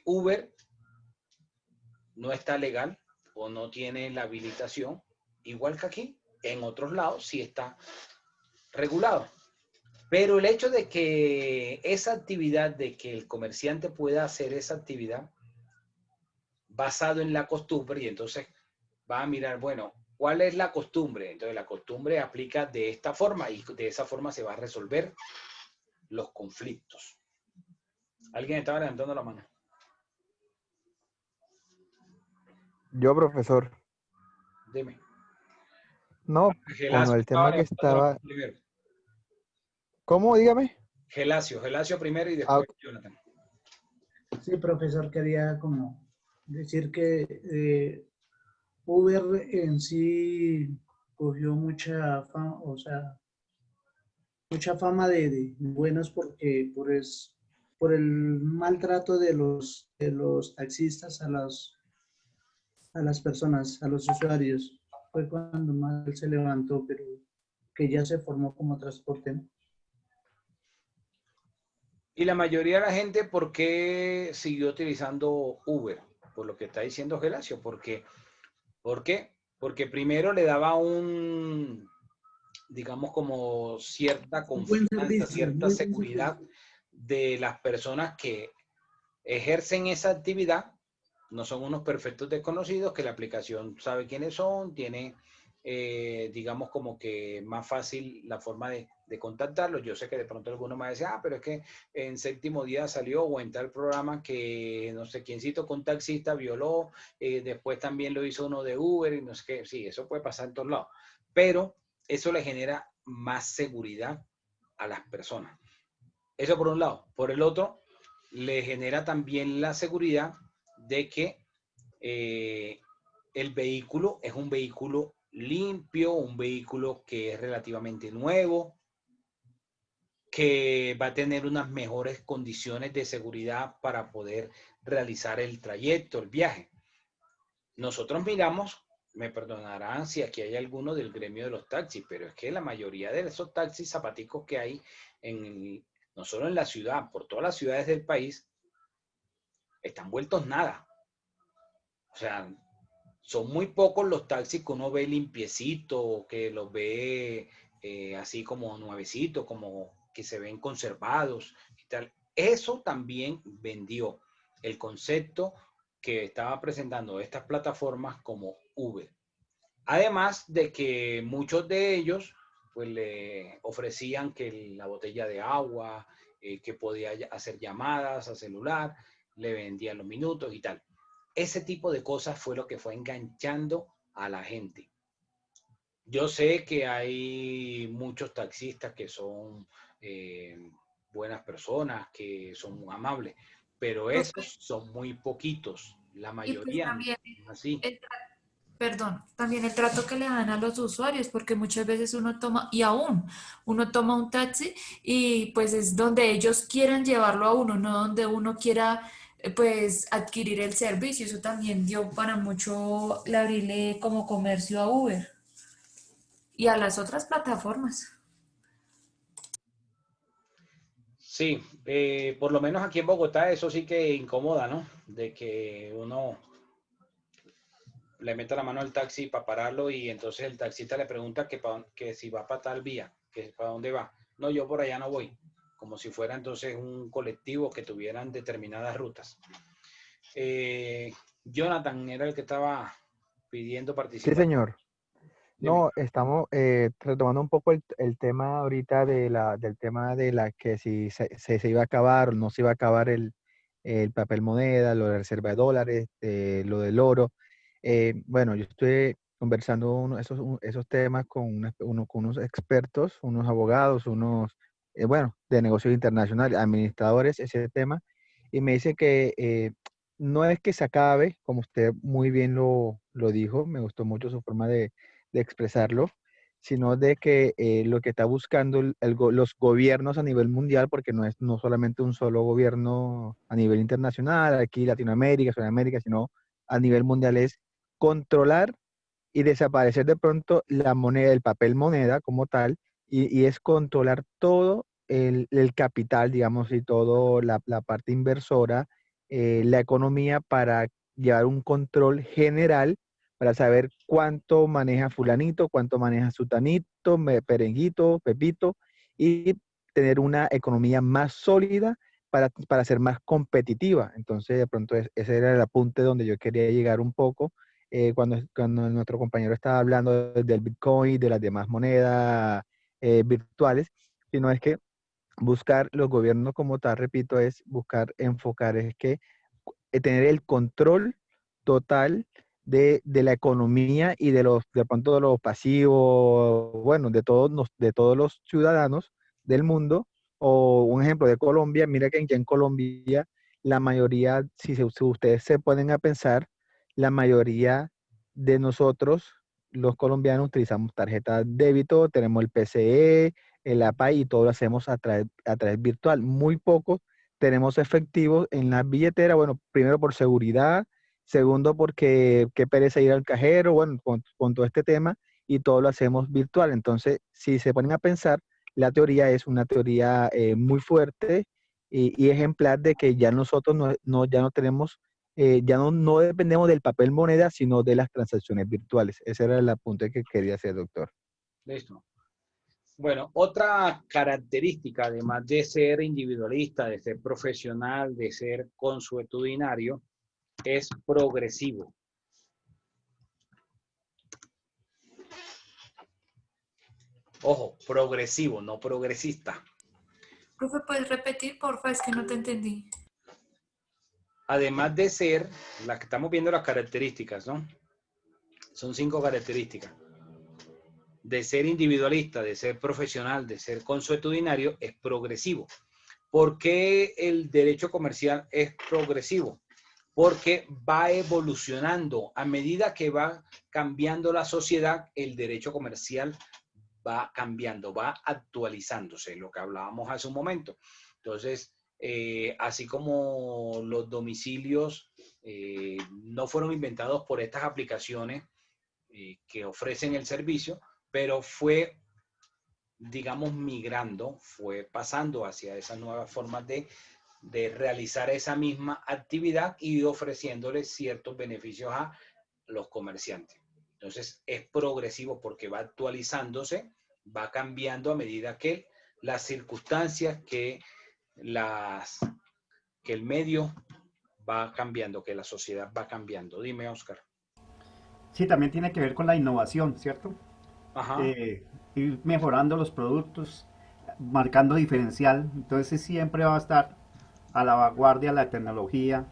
Uber no está legal o no tiene la habilitación, igual que aquí. En otros lados sí está regulado. Pero el hecho de que esa actividad, de que el comerciante pueda hacer esa actividad basado en la costumbre, y entonces va a mirar, bueno, ¿cuál es la costumbre? Entonces la costumbre aplica de esta forma y de esa forma se va a resolver los conflictos. ¿Alguien estaba levantando la mano? Yo, profesor. Dime. No, bueno, el tema que estaba... ¿Cómo? Dígame. Gelacio primero y después Jonathan. Sí, profesor, quería como decir que Uber en sí cogió mucha fama, o sea, mucha fama de buenos porque por el maltrato de los taxistas a las personas, a los usuarios. Fue cuando más se levantó, pero que ya se formó como transporte, ¿no? Y la mayoría de la gente, ¿por qué siguió utilizando Uber? Por lo que está diciendo Gelacio. ¿Por qué? Porque primero le daba digamos, como cierta confianza, cierta seguridad de las personas que ejercen esa actividad. No son unos perfectos desconocidos, que la aplicación sabe quiénes son, tiene digamos, como que más fácil la forma de contactarlo. Yo sé que de pronto alguno me dice, pero es que en Séptimo Día salió o en tal programa que no sé quiéncito con un taxista violó, después también lo hizo uno de Uber y no sé qué. Sí, eso puede pasar en todos lados, pero eso le genera más seguridad a las personas. Eso por un lado. Por el otro, le genera también la seguridad de que el vehículo es un vehículo limpio, un vehículo que es relativamente nuevo, que va a tener unas mejores condiciones de seguridad para poder realizar el trayecto, el viaje. Nosotros miramos, me perdonarán si aquí hay alguno del gremio de los taxis, pero es que la mayoría de esos taxis zapaticos que hay, no solo en la ciudad, por todas las ciudades del país, están vueltos nada. O sea, son muy pocos los taxis que uno ve limpiecito, que los ve así como nuevecitos, como que se ven conservados y tal. Eso también vendió el concepto que estaba presentando estas plataformas como Uber. Además de que muchos de ellos pues le ofrecían que la botella de agua, que podía hacer llamadas a celular, le vendían los minutos y tal. Ese tipo de cosas fue lo que fue enganchando a la gente. Yo sé que hay muchos taxistas que son buenas personas, que son muy amables, pero esos son muy poquitos. La Y pues mayoría no también es así. perdón, también el trato que le dan a los usuarios, porque muchas veces uno toma, y aún, uno toma un taxi y pues es donde ellos quieran llevarlo a uno, no donde uno quiera pues adquirir el servicio. Eso también dio para mucho el abrirle como comercio a Uber y a las otras plataformas. Sí, por lo menos aquí en Bogotá eso sí que incomoda, ¿no? De que uno le meta la mano al taxi para pararlo y entonces el taxista le pregunta que si va para tal vía, que para dónde va. No, yo por allá no voy. Como si fuera entonces un colectivo que tuvieran determinadas rutas. Jonathan era el que estaba pidiendo Sí, participar. señor. Dime. No, estamos retomando un poco el tema ahorita del tema de la que si se iba a acabar o no se iba a acabar el papel moneda, lo de la reserva de dólares, lo del oro. Bueno, yo estoy conversando esos temas con unos expertos, unos abogados, bueno, de negocios internacionales, administradores, ese tema, y me dice que no es que se acabe, como usted muy bien lo dijo, me gustó mucho su forma de expresarlo, sino de que lo que está buscando los gobiernos a nivel mundial, porque no es no solamente un solo gobierno a nivel internacional, aquí Latinoamérica, Sudamérica, sino a nivel mundial es controlar y desaparecer de pronto la moneda, el papel moneda como tal, y es controlar todo el capital, digamos, y todo la parte inversora, la economía para llevar un control general para saber cuánto maneja fulanito, cuánto maneja sutanito, perenguito, pepito, y tener una economía más sólida para ser más competitiva. Entonces, de pronto ese era el apunte donde yo quería llegar un poco cuando nuestro compañero estaba hablando del Bitcoin, de las demás monedas virtuales, sino es que buscar los gobiernos como tal, repito, es buscar enfocar, es que tener el control total de la economía y de pronto de los pasivos, bueno, de todos los ciudadanos del mundo. O un ejemplo de Colombia, mira que en Colombia la mayoría, si ustedes se ponen a pensar, la mayoría de nosotros, los colombianos, utilizamos tarjeta débito, tenemos el PCE, el APAI y todo lo hacemos a través virtual. Muy pocos tenemos efectivo en la billetera, bueno, primero por seguridad, segundo porque qué pereza ir al cajero, bueno, con todo este tema y todo lo hacemos virtual. Entonces, si se ponen a pensar, la teoría es una teoría muy fuerte y ejemplar de que ya nosotros ya no tenemos, ya no dependemos del papel moneda, sino de las transacciones virtuales. Ese era el apunte que quería hacer, doctor. Listo. Bueno, otra característica, además de ser individualista, de ser profesional, de ser consuetudinario, es progresivo. Ojo, progresivo, no progresista. Profe, ¿puedes repetir, porfa? Es que no te entendí. Además de ser, las que estamos viendo las características, ¿no? Son 5 características. De ser individualista, de ser profesional, de ser consuetudinario, es progresivo. ¿Por qué el derecho comercial es progresivo? Porque va evolucionando. A medida que va cambiando la sociedad, el derecho comercial va cambiando, va actualizándose, lo que hablábamos hace un momento. Entonces, así como los domicilios no fueron inventados por estas aplicaciones que ofrecen el servicio, pero fue, digamos, migrando, fue pasando hacia esas nuevas formas de realizar esa misma actividad y ofreciéndoles ciertos beneficios a los comerciantes. Entonces, es progresivo porque va actualizándose, va cambiando a medida que las circunstancias, que el medio va cambiando, que la sociedad va cambiando. Dime, Oscar. Sí, también tiene que ver con la innovación, ¿cierto? Ajá. Ir mejorando los productos, marcando diferencial. Entonces siempre va a estar a la vanguardia la tecnología,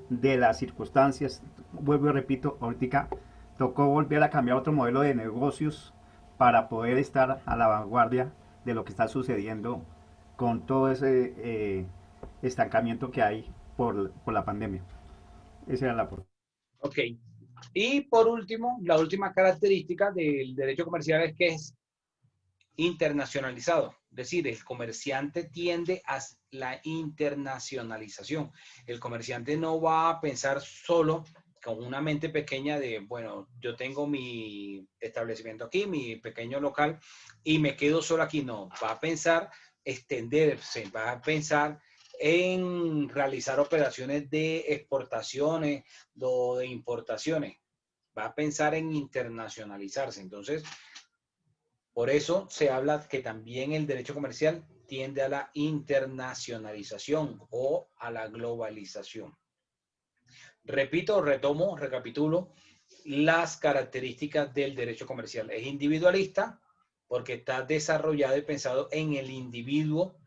de las circunstancias. Vuelvo y repito, ahorita tocó volver a cambiar otro modelo de negocios para poder estar a la vanguardia de lo que está sucediendo con todo ese estancamiento que hay por la pandemia. Esa era la aportación. Ok. Y por último, la última característica del derecho comercial es que es internacionalizado. Es decir, el comerciante tiende a la internacionalización. El comerciante no va a pensar solo con una mente pequeña de, bueno, yo tengo mi establecimiento aquí, mi pequeño local, y me quedo solo aquí. No, va a pensar extenderse, va a pensar en realizar operaciones de exportaciones o de importaciones. Va a pensar en internacionalizarse. Entonces, por eso se habla que también el derecho comercial tiende a la internacionalización o a la globalización. Repito, retomo, recapitulo las características del derecho comercial. Es individualista porque está desarrollado y pensado en el individuo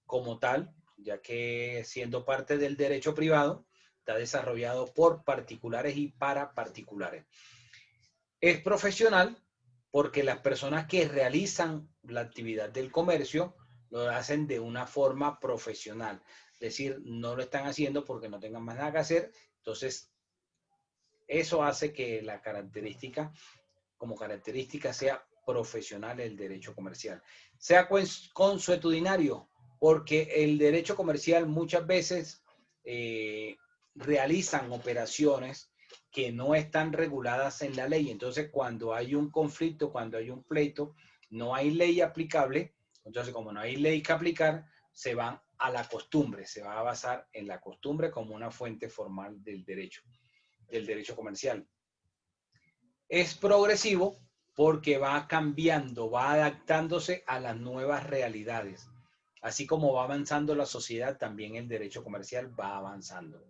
como tal, ya que siendo parte del derecho privado, está desarrollado por particulares y para particulares. Es profesional porque las personas que realizan la actividad del comercio lo hacen de una forma profesional. Es decir, no lo están haciendo porque no tengan más nada que hacer. Entonces, eso hace que la característica, como característica, sea profesional el derecho comercial. Sea consuetudinario, porque el derecho comercial muchas veces realizan operaciones que no están reguladas en la ley. Entonces, cuando hay un conflicto, cuando hay un pleito, no hay ley aplicable. Entonces, como no hay ley que aplicar, se van a la costumbre, se va a basar en la costumbre como una fuente formal del derecho comercial. Es progresivo porque va cambiando, va adaptándose a las nuevas realidades. Así como va avanzando la sociedad, también el derecho comercial va avanzando.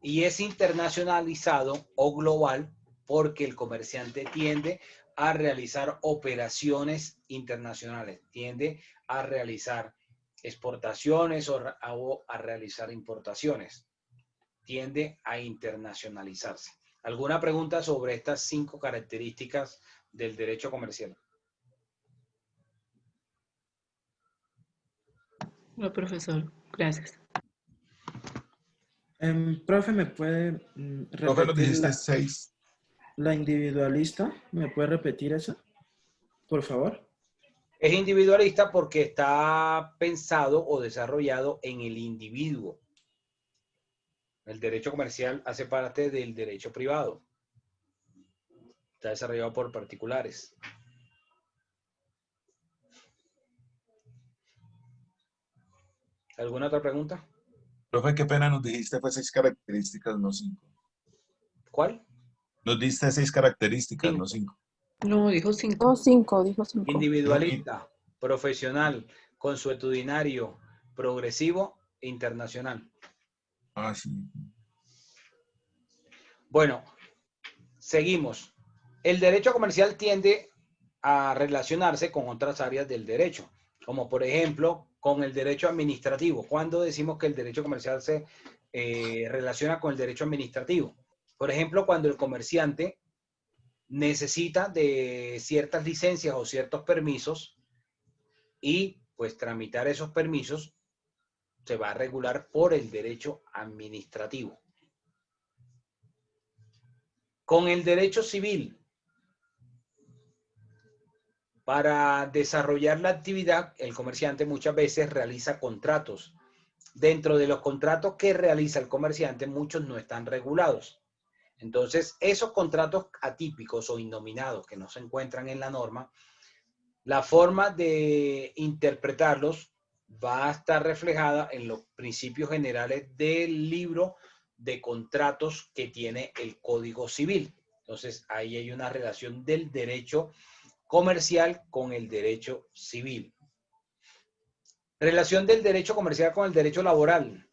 Y es internacionalizado o global porque el comerciante tiende a realizar operaciones internacionales, tiende a realizar exportaciones o a realizar importaciones, tiende a internacionalizarse. ¿Alguna pregunta sobre estas 5 características del derecho comercial? No, profesor, gracias. Profe, ¿me puede Profe, nos repetir dijiste 6. la individualista? ¿Me puede repetir esa, por favor? Es individualista porque está pensado o desarrollado en el individuo. El derecho comercial hace parte del derecho privado. Está desarrollado por particulares. ¿Alguna otra pregunta? Profe, qué pena, nos dijiste fue 6 características, no 5. ¿Cuál? Nos diste 6 características, no 5. No, dijo 5. No, 5, dijo 5. Individualista, profesional, consuetudinario, progresivo, internacional. Ah, sí. Bueno, seguimos. El derecho comercial tiende a relacionarse con otras áreas del derecho, como por ejemplo con el derecho administrativo. ¿Cuándo decimos que el derecho comercial se relaciona con el derecho administrativo? Por ejemplo, cuando el comerciante necesita de ciertas licencias o ciertos permisos y pues tramitar esos permisos se va a regular por el derecho administrativo. Con el derecho civil, para desarrollar la actividad, el comerciante muchas veces realiza contratos. Dentro de los contratos que realiza el comerciante, muchos no están regulados. Entonces, esos contratos atípicos o innominados que no se encuentran en la norma, la forma de interpretarlos va a estar reflejada en los principios generales del libro de contratos que tiene el Código Civil. Entonces, ahí hay una relación del derecho comercial con el derecho civil. Relación del derecho comercial con el derecho laboral.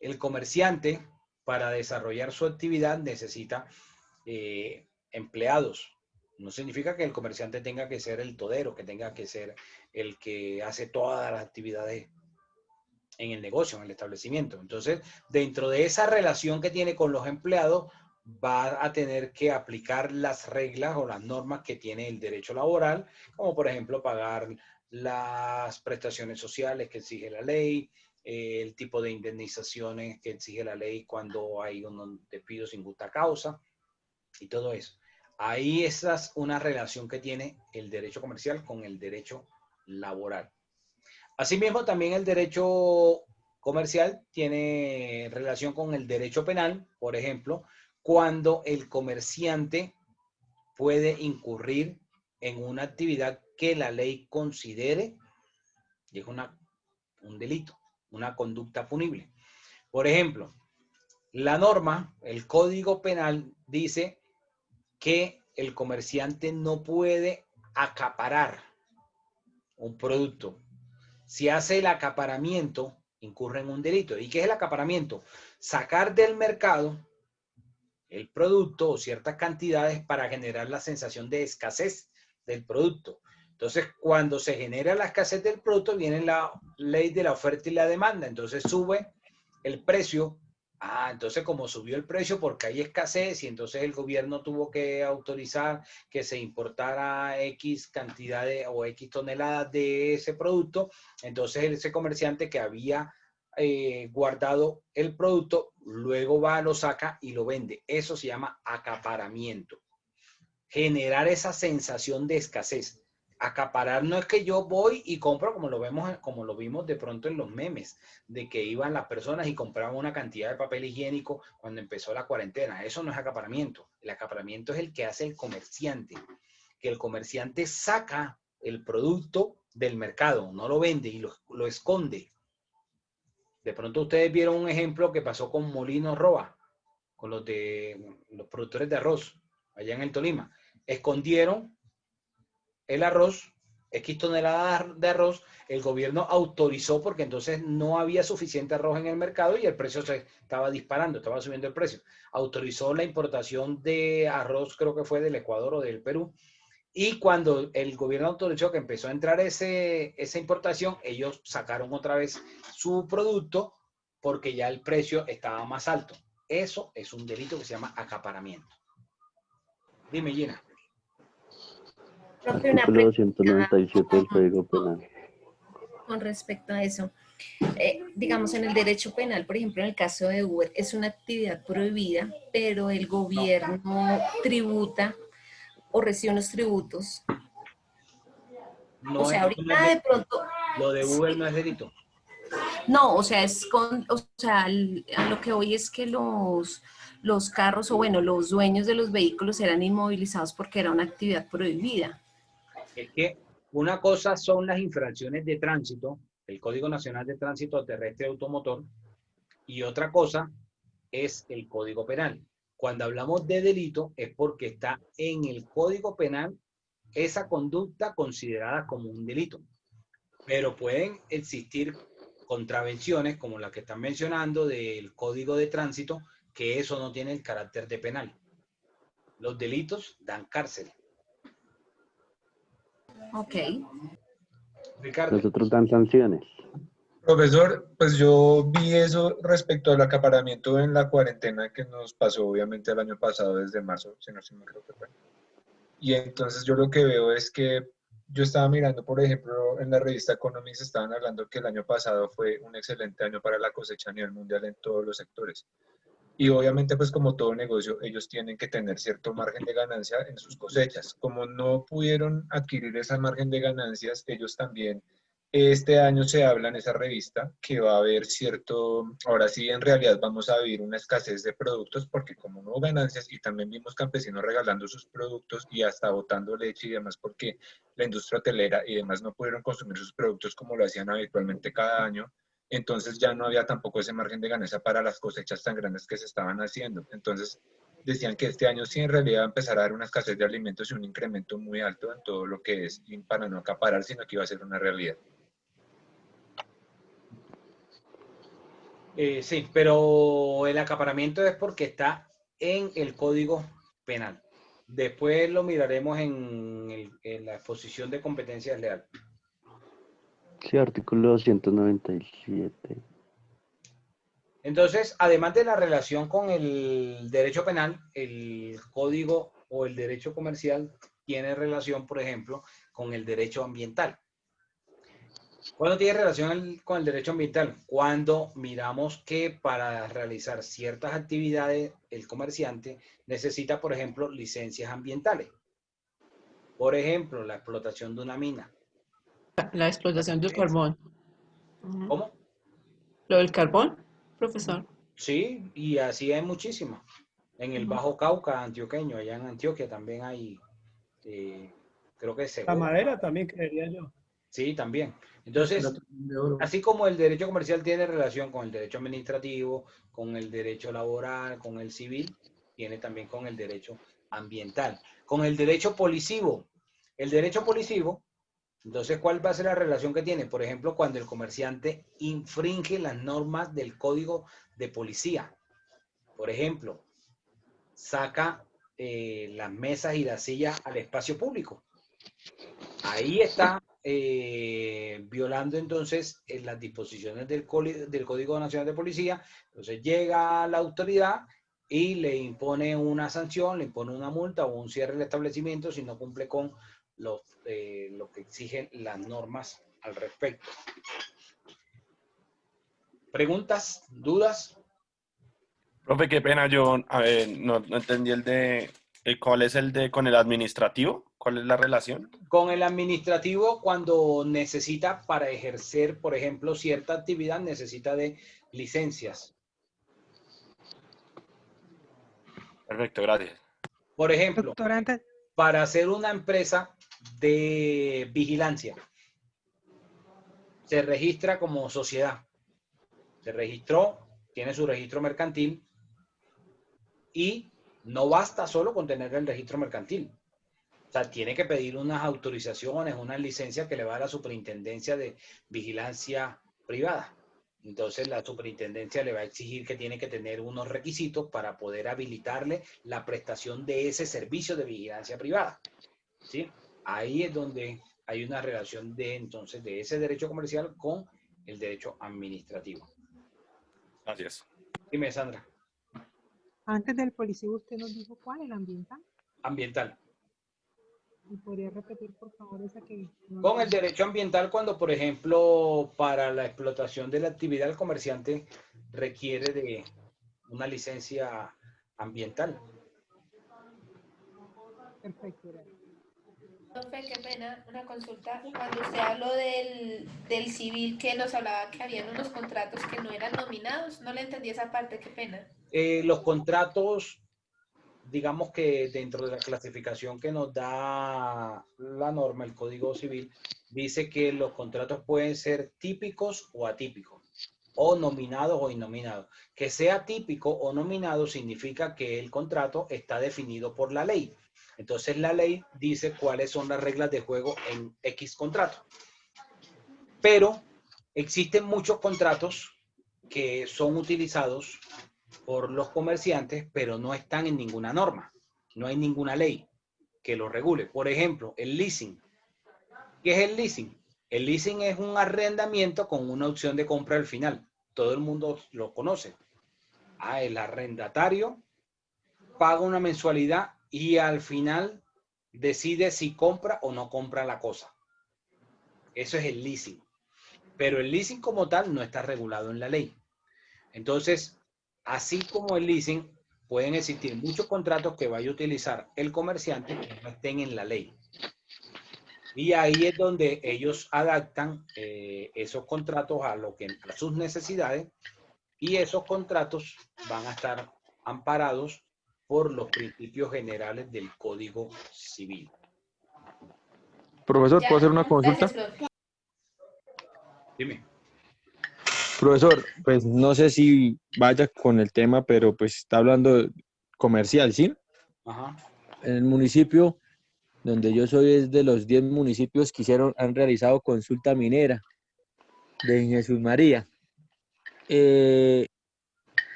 El comerciante, para desarrollar su actividad, necesita empleados. No significa que el comerciante tenga que ser el todero, que tenga que ser el que hace todas las actividades en el negocio, en el establecimiento. Entonces, dentro de esa relación que tiene con los empleados, va a tener que aplicar las reglas o las normas que tiene el derecho laboral, como por ejemplo pagar las prestaciones sociales que exige la ley, el tipo de indemnizaciones que exige la ley cuando hay un despido sin justa causa y todo eso. Ahí esa es una relación que tiene el derecho comercial con el derecho laboral. Asimismo, también el derecho comercial tiene relación con el derecho penal, por ejemplo, cuando el comerciante puede incurrir en una actividad que la ley considere y es un delito, una conducta punible. Por ejemplo, la norma, el Código Penal dice que el comerciante no puede acaparar un producto. Si hace el acaparamiento, incurre en un delito. ¿Y qué es el acaparamiento? Sacar del mercado el producto o ciertas cantidades para generar la sensación de escasez del producto. Entonces, cuando se genera la escasez del producto, viene la ley de la oferta y la demanda. Entonces, sube el precio. Entonces como subió el precio porque hay escasez y entonces el gobierno tuvo que autorizar que se importara X cantidades o X toneladas de ese producto, entonces ese comerciante que había guardado el producto, luego va, lo saca y lo vende. Eso se llama acaparamiento. Generar esa sensación de escasez. Acaparar no es que yo voy y compro como lo vimos de pronto en los memes, de que iban las personas y compraban una cantidad de papel higiénico cuando empezó la cuarentena. Eso no es acaparamiento. El acaparamiento es el que hace el comerciante, que el comerciante saca el producto del mercado, no lo vende y lo esconde. De pronto ustedes vieron un ejemplo que pasó con Molinos Roa, con los productores de arroz allá en el Tolima. Escondieron el arroz, X toneladas de arroz, el gobierno autorizó porque entonces no había suficiente arroz en el mercado y el precio se estaba disparando, estaba subiendo el precio. Autorizó la importación de arroz, creo que fue del Ecuador o del Perú, y cuando el gobierno autorizó que empezó a entrar esa importación, ellos sacaron otra vez su producto porque ya el precio estaba más alto. Eso es un delito que se llama acaparamiento. Dime, Gina. Artículo 297 del Código Penal. Con respecto a eso, digamos en el derecho penal, por ejemplo, en el caso de Uber, es una actividad prohibida, pero el gobierno tributa o recibe unos tributos. No, o sea, ahorita de pronto... Lo de Uber no es delito. No, o sea, a lo que hoy es que los carros, o bueno, los dueños de los vehículos eran inmovilizados porque era una actividad prohibida. Es que una cosa son las infracciones de tránsito, el Código Nacional de Tránsito Terrestre Automotor, y otra cosa es el Código Penal. Cuando hablamos de delito es porque está en el Código Penal esa conducta considerada como un delito. Pero pueden existir contravenciones como la que están mencionando del Código de Tránsito, que eso no tiene el carácter de penal. Los delitos dan cárcel. Ok. Ricardo. Nosotros dan sanciones. Profesor, pues yo vi eso respecto al acaparamiento en la cuarentena que nos pasó obviamente el año pasado desde marzo, si no estoy mal, creo que fue. Y entonces yo lo que veo es que yo estaba mirando, por ejemplo, en la revista Economics estaban hablando que el año pasado fue un excelente año para la cosecha a nivel mundial en todos los sectores. Y obviamente, pues como todo negocio, ellos tienen que tener cierto margen de ganancia en sus cosechas. Como no pudieron adquirir ese margen de ganancias, ellos también, este año se habla en esa revista que va a haber cierto, ahora sí en realidad vamos a vivir una escasez de productos porque como no hubo ganancias y también vimos campesinos regalando sus productos y hasta botando leche y demás porque la industria hotelera y demás no pudieron consumir sus productos como lo hacían habitualmente cada año. Entonces ya no había tampoco ese margen de ganancia para las cosechas tan grandes que se estaban haciendo. Entonces decían que este año sí en realidad va a empezar a haber una escasez de alimentos y un incremento muy alto en todo lo que es, y para no acaparar, sino que iba a ser una realidad. Sí, pero el acaparamiento es porque está en el Código Penal. Después lo miraremos en la exposición de competencia desleal. Sí, artículo 297. Entonces, además de la relación con el derecho penal, el código o el derecho comercial tiene relación, por ejemplo, con el derecho ambiental. ¿Cuándo tiene relación con el derecho ambiental? Cuando miramos que para realizar ciertas actividades el comerciante necesita, por ejemplo, licencias ambientales. Por ejemplo, la explotación de una mina. La explotación del carbón. ¿Cómo? ¿Lo del carbón, profesor? Sí, y así hay muchísimas. En el Bajo Cauca antioqueño, allá en Antioquia también hay, creo que La seguro. madera también creería yo. Sí, también. Entonces, así como el derecho comercial tiene relación con el derecho administrativo, con el derecho laboral, con el civil, tiene también con el derecho ambiental. Con el derecho policivo. El derecho policivo, entonces, ¿cuál va a ser la relación que tiene? Por ejemplo, cuando el comerciante infringe las normas del Código de Policía. Por ejemplo, saca las mesas y las sillas al espacio público. Ahí está violando entonces las disposiciones del Código Nacional de Policía. Entonces llega la autoridad y le impone una sanción, le impone una multa o un cierre del establecimiento si no cumple con lo que exigen las normas al respecto. ¿Preguntas? ¿Dudas? Profe, qué pena, yo no entendí ¿cuál es el de con el administrativo? ¿Cuál es la relación? Con el administrativo, cuando necesita para ejercer, por ejemplo, cierta actividad, necesita de licencias. Perfecto, gracias. Por ejemplo, para hacer una empresa de vigilancia, se registra como sociedad. Se registró, tiene su registro mercantil y no basta solo con tener el registro mercantil. O sea, tiene que pedir unas autorizaciones, unas licencias que le va a la Superintendencia de Vigilancia Privada. Entonces, la superintendencia le va a exigir que tiene que tener unos requisitos para poder habilitarle la prestación de ese servicio de vigilancia privada. ¿Sí? Ahí es donde hay una relación entonces, de ese derecho comercial con el derecho administrativo. Gracias. Dime, Sandra. Antes del policivo, ¿usted nos dijo cuál? ¿El ambiental? Ambiental. ¿Y podría repetir, por favor, esa que... Con el derecho ambiental, cuando, por ejemplo, para la explotación de la actividad, el comerciante requiere de una licencia ambiental. Perfecto. Profe, qué pena, una consulta. Cuando usted habló del civil que nos hablaba que habían unos contratos que no eran nominados, no le entendí esa parte, qué pena. Los contratos, digamos que dentro de la clasificación que nos da la norma, el Código Civil, dice que los contratos pueden ser típicos o atípicos, o nominados o innominados. Que sea típico o nominado significa que el contrato está definido por la ley. Entonces la ley dice cuáles son las reglas de juego en X contrato. Pero existen muchos contratos que son utilizados por los comerciantes, pero no están en ninguna norma. No hay ninguna ley que lo regule. Por ejemplo, el leasing. ¿Qué es el leasing? El leasing es un arrendamiento con una opción de compra al final. Todo el mundo lo conoce. El arrendatario paga una mensualidad y al final decide si compra o no compra la cosa. Eso es el leasing. Pero el leasing como tal no está regulado en la ley. Entonces, así como el leasing, pueden existir muchos contratos que vaya a utilizar el comerciante que no estén en la ley. Y ahí es donde ellos adaptan esos contratos a sus necesidades, y esos contratos van a estar amparados por los principios generales del Código Civil. Profesor, ¿puedo hacer una consulta? Dime. Profesor, pues no sé si vaya con el tema, pero pues está hablando comercial, ¿sí? Ajá. En el municipio donde yo soy es de los 10 municipios que han realizado consulta minera de Jesús María.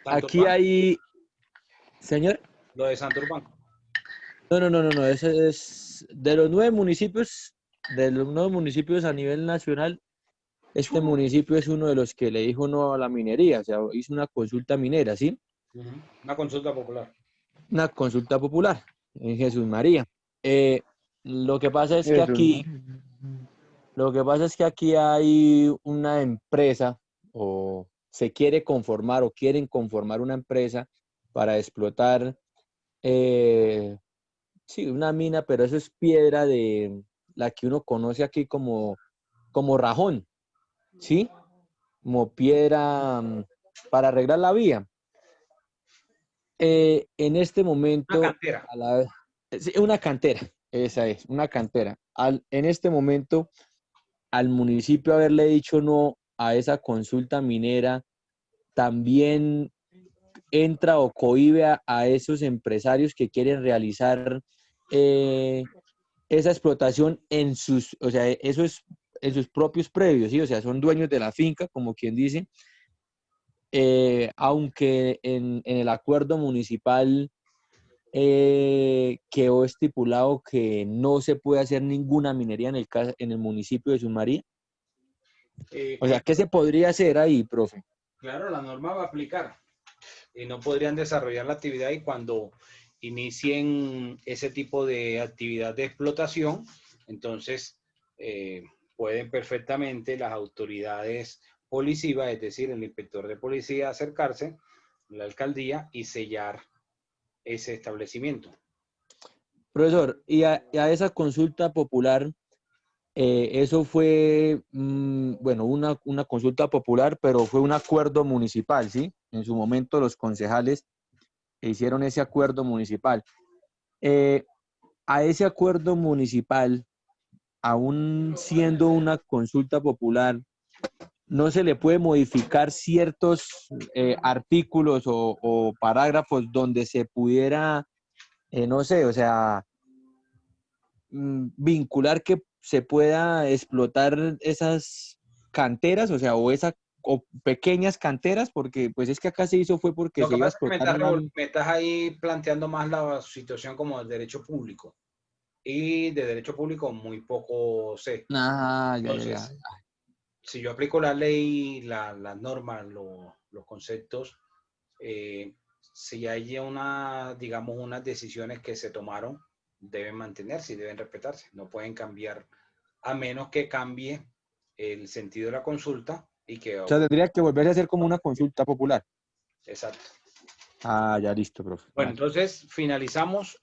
Aquí hay... ¿Señor? Lo de Santurbán. No, ese es de los 9 municipios, a nivel nacional. Este municipio es uno de los que le dijo no a la minería, o sea, hizo una consulta minera, ¿sí? Una consulta popular. Una consulta popular en Jesús María. Lo que pasa es que aquí hay una empresa, o se quiere conformar, o quieren conformar una empresa para explotar, sí, una mina, pero eso es piedra de la que uno conoce aquí como rajón, ¿sí? Como piedra para arreglar la vía. En este momento... Una cantera. Una cantera, esa es, una cantera. En este momento, al municipio haberle dicho no a esa consulta minera, también entra o cohíbe a esos empresarios que quieren realizar esa explotación en sus, o sea, eso es en sus propios predios, ¿sí? O sea, son dueños de la finca, como quien dice, aunque en el acuerdo municipal quedó estipulado que no se puede hacer ninguna minería en el municipio de Jesús María. O sea, ¿qué se podría hacer ahí, profe? Claro, la norma va a aplicar y no podrían desarrollar la actividad, y cuando inicien ese tipo de actividad de explotación, entonces pueden perfectamente las autoridades policivas, es decir, el inspector de policía, acercarse a la alcaldía y sellar ese establecimiento. Profesor, y a esa consulta popular, eso fue, bueno, una consulta popular, pero fue un acuerdo municipal, ¿sí? En su momento los concejales hicieron ese acuerdo municipal. A ese acuerdo municipal, aún siendo una consulta popular, no se le puede modificar ciertos artículos o parágrafos donde se pudiera, no sé, o sea, vincular que se pueda explotar esas canteras, o sea, o pequeñas canteras, porque pues es que acá se hizo fue porque Lo se que iba a pasa es que explotar me estás ahí planteando más la situación como el derecho público. Y de derecho público muy poco sé. Entonces, si yo aplico la ley, las normas, los conceptos, si hay digamos, unas decisiones que se tomaron, deben mantenerse y deben respetarse. No pueden cambiar, a menos que cambie el sentido de la consulta y que... O sea, tendría que volverse a hacer como una consulta popular. Exacto. Ah, ya listo, profe. Bueno, entonces finalizamos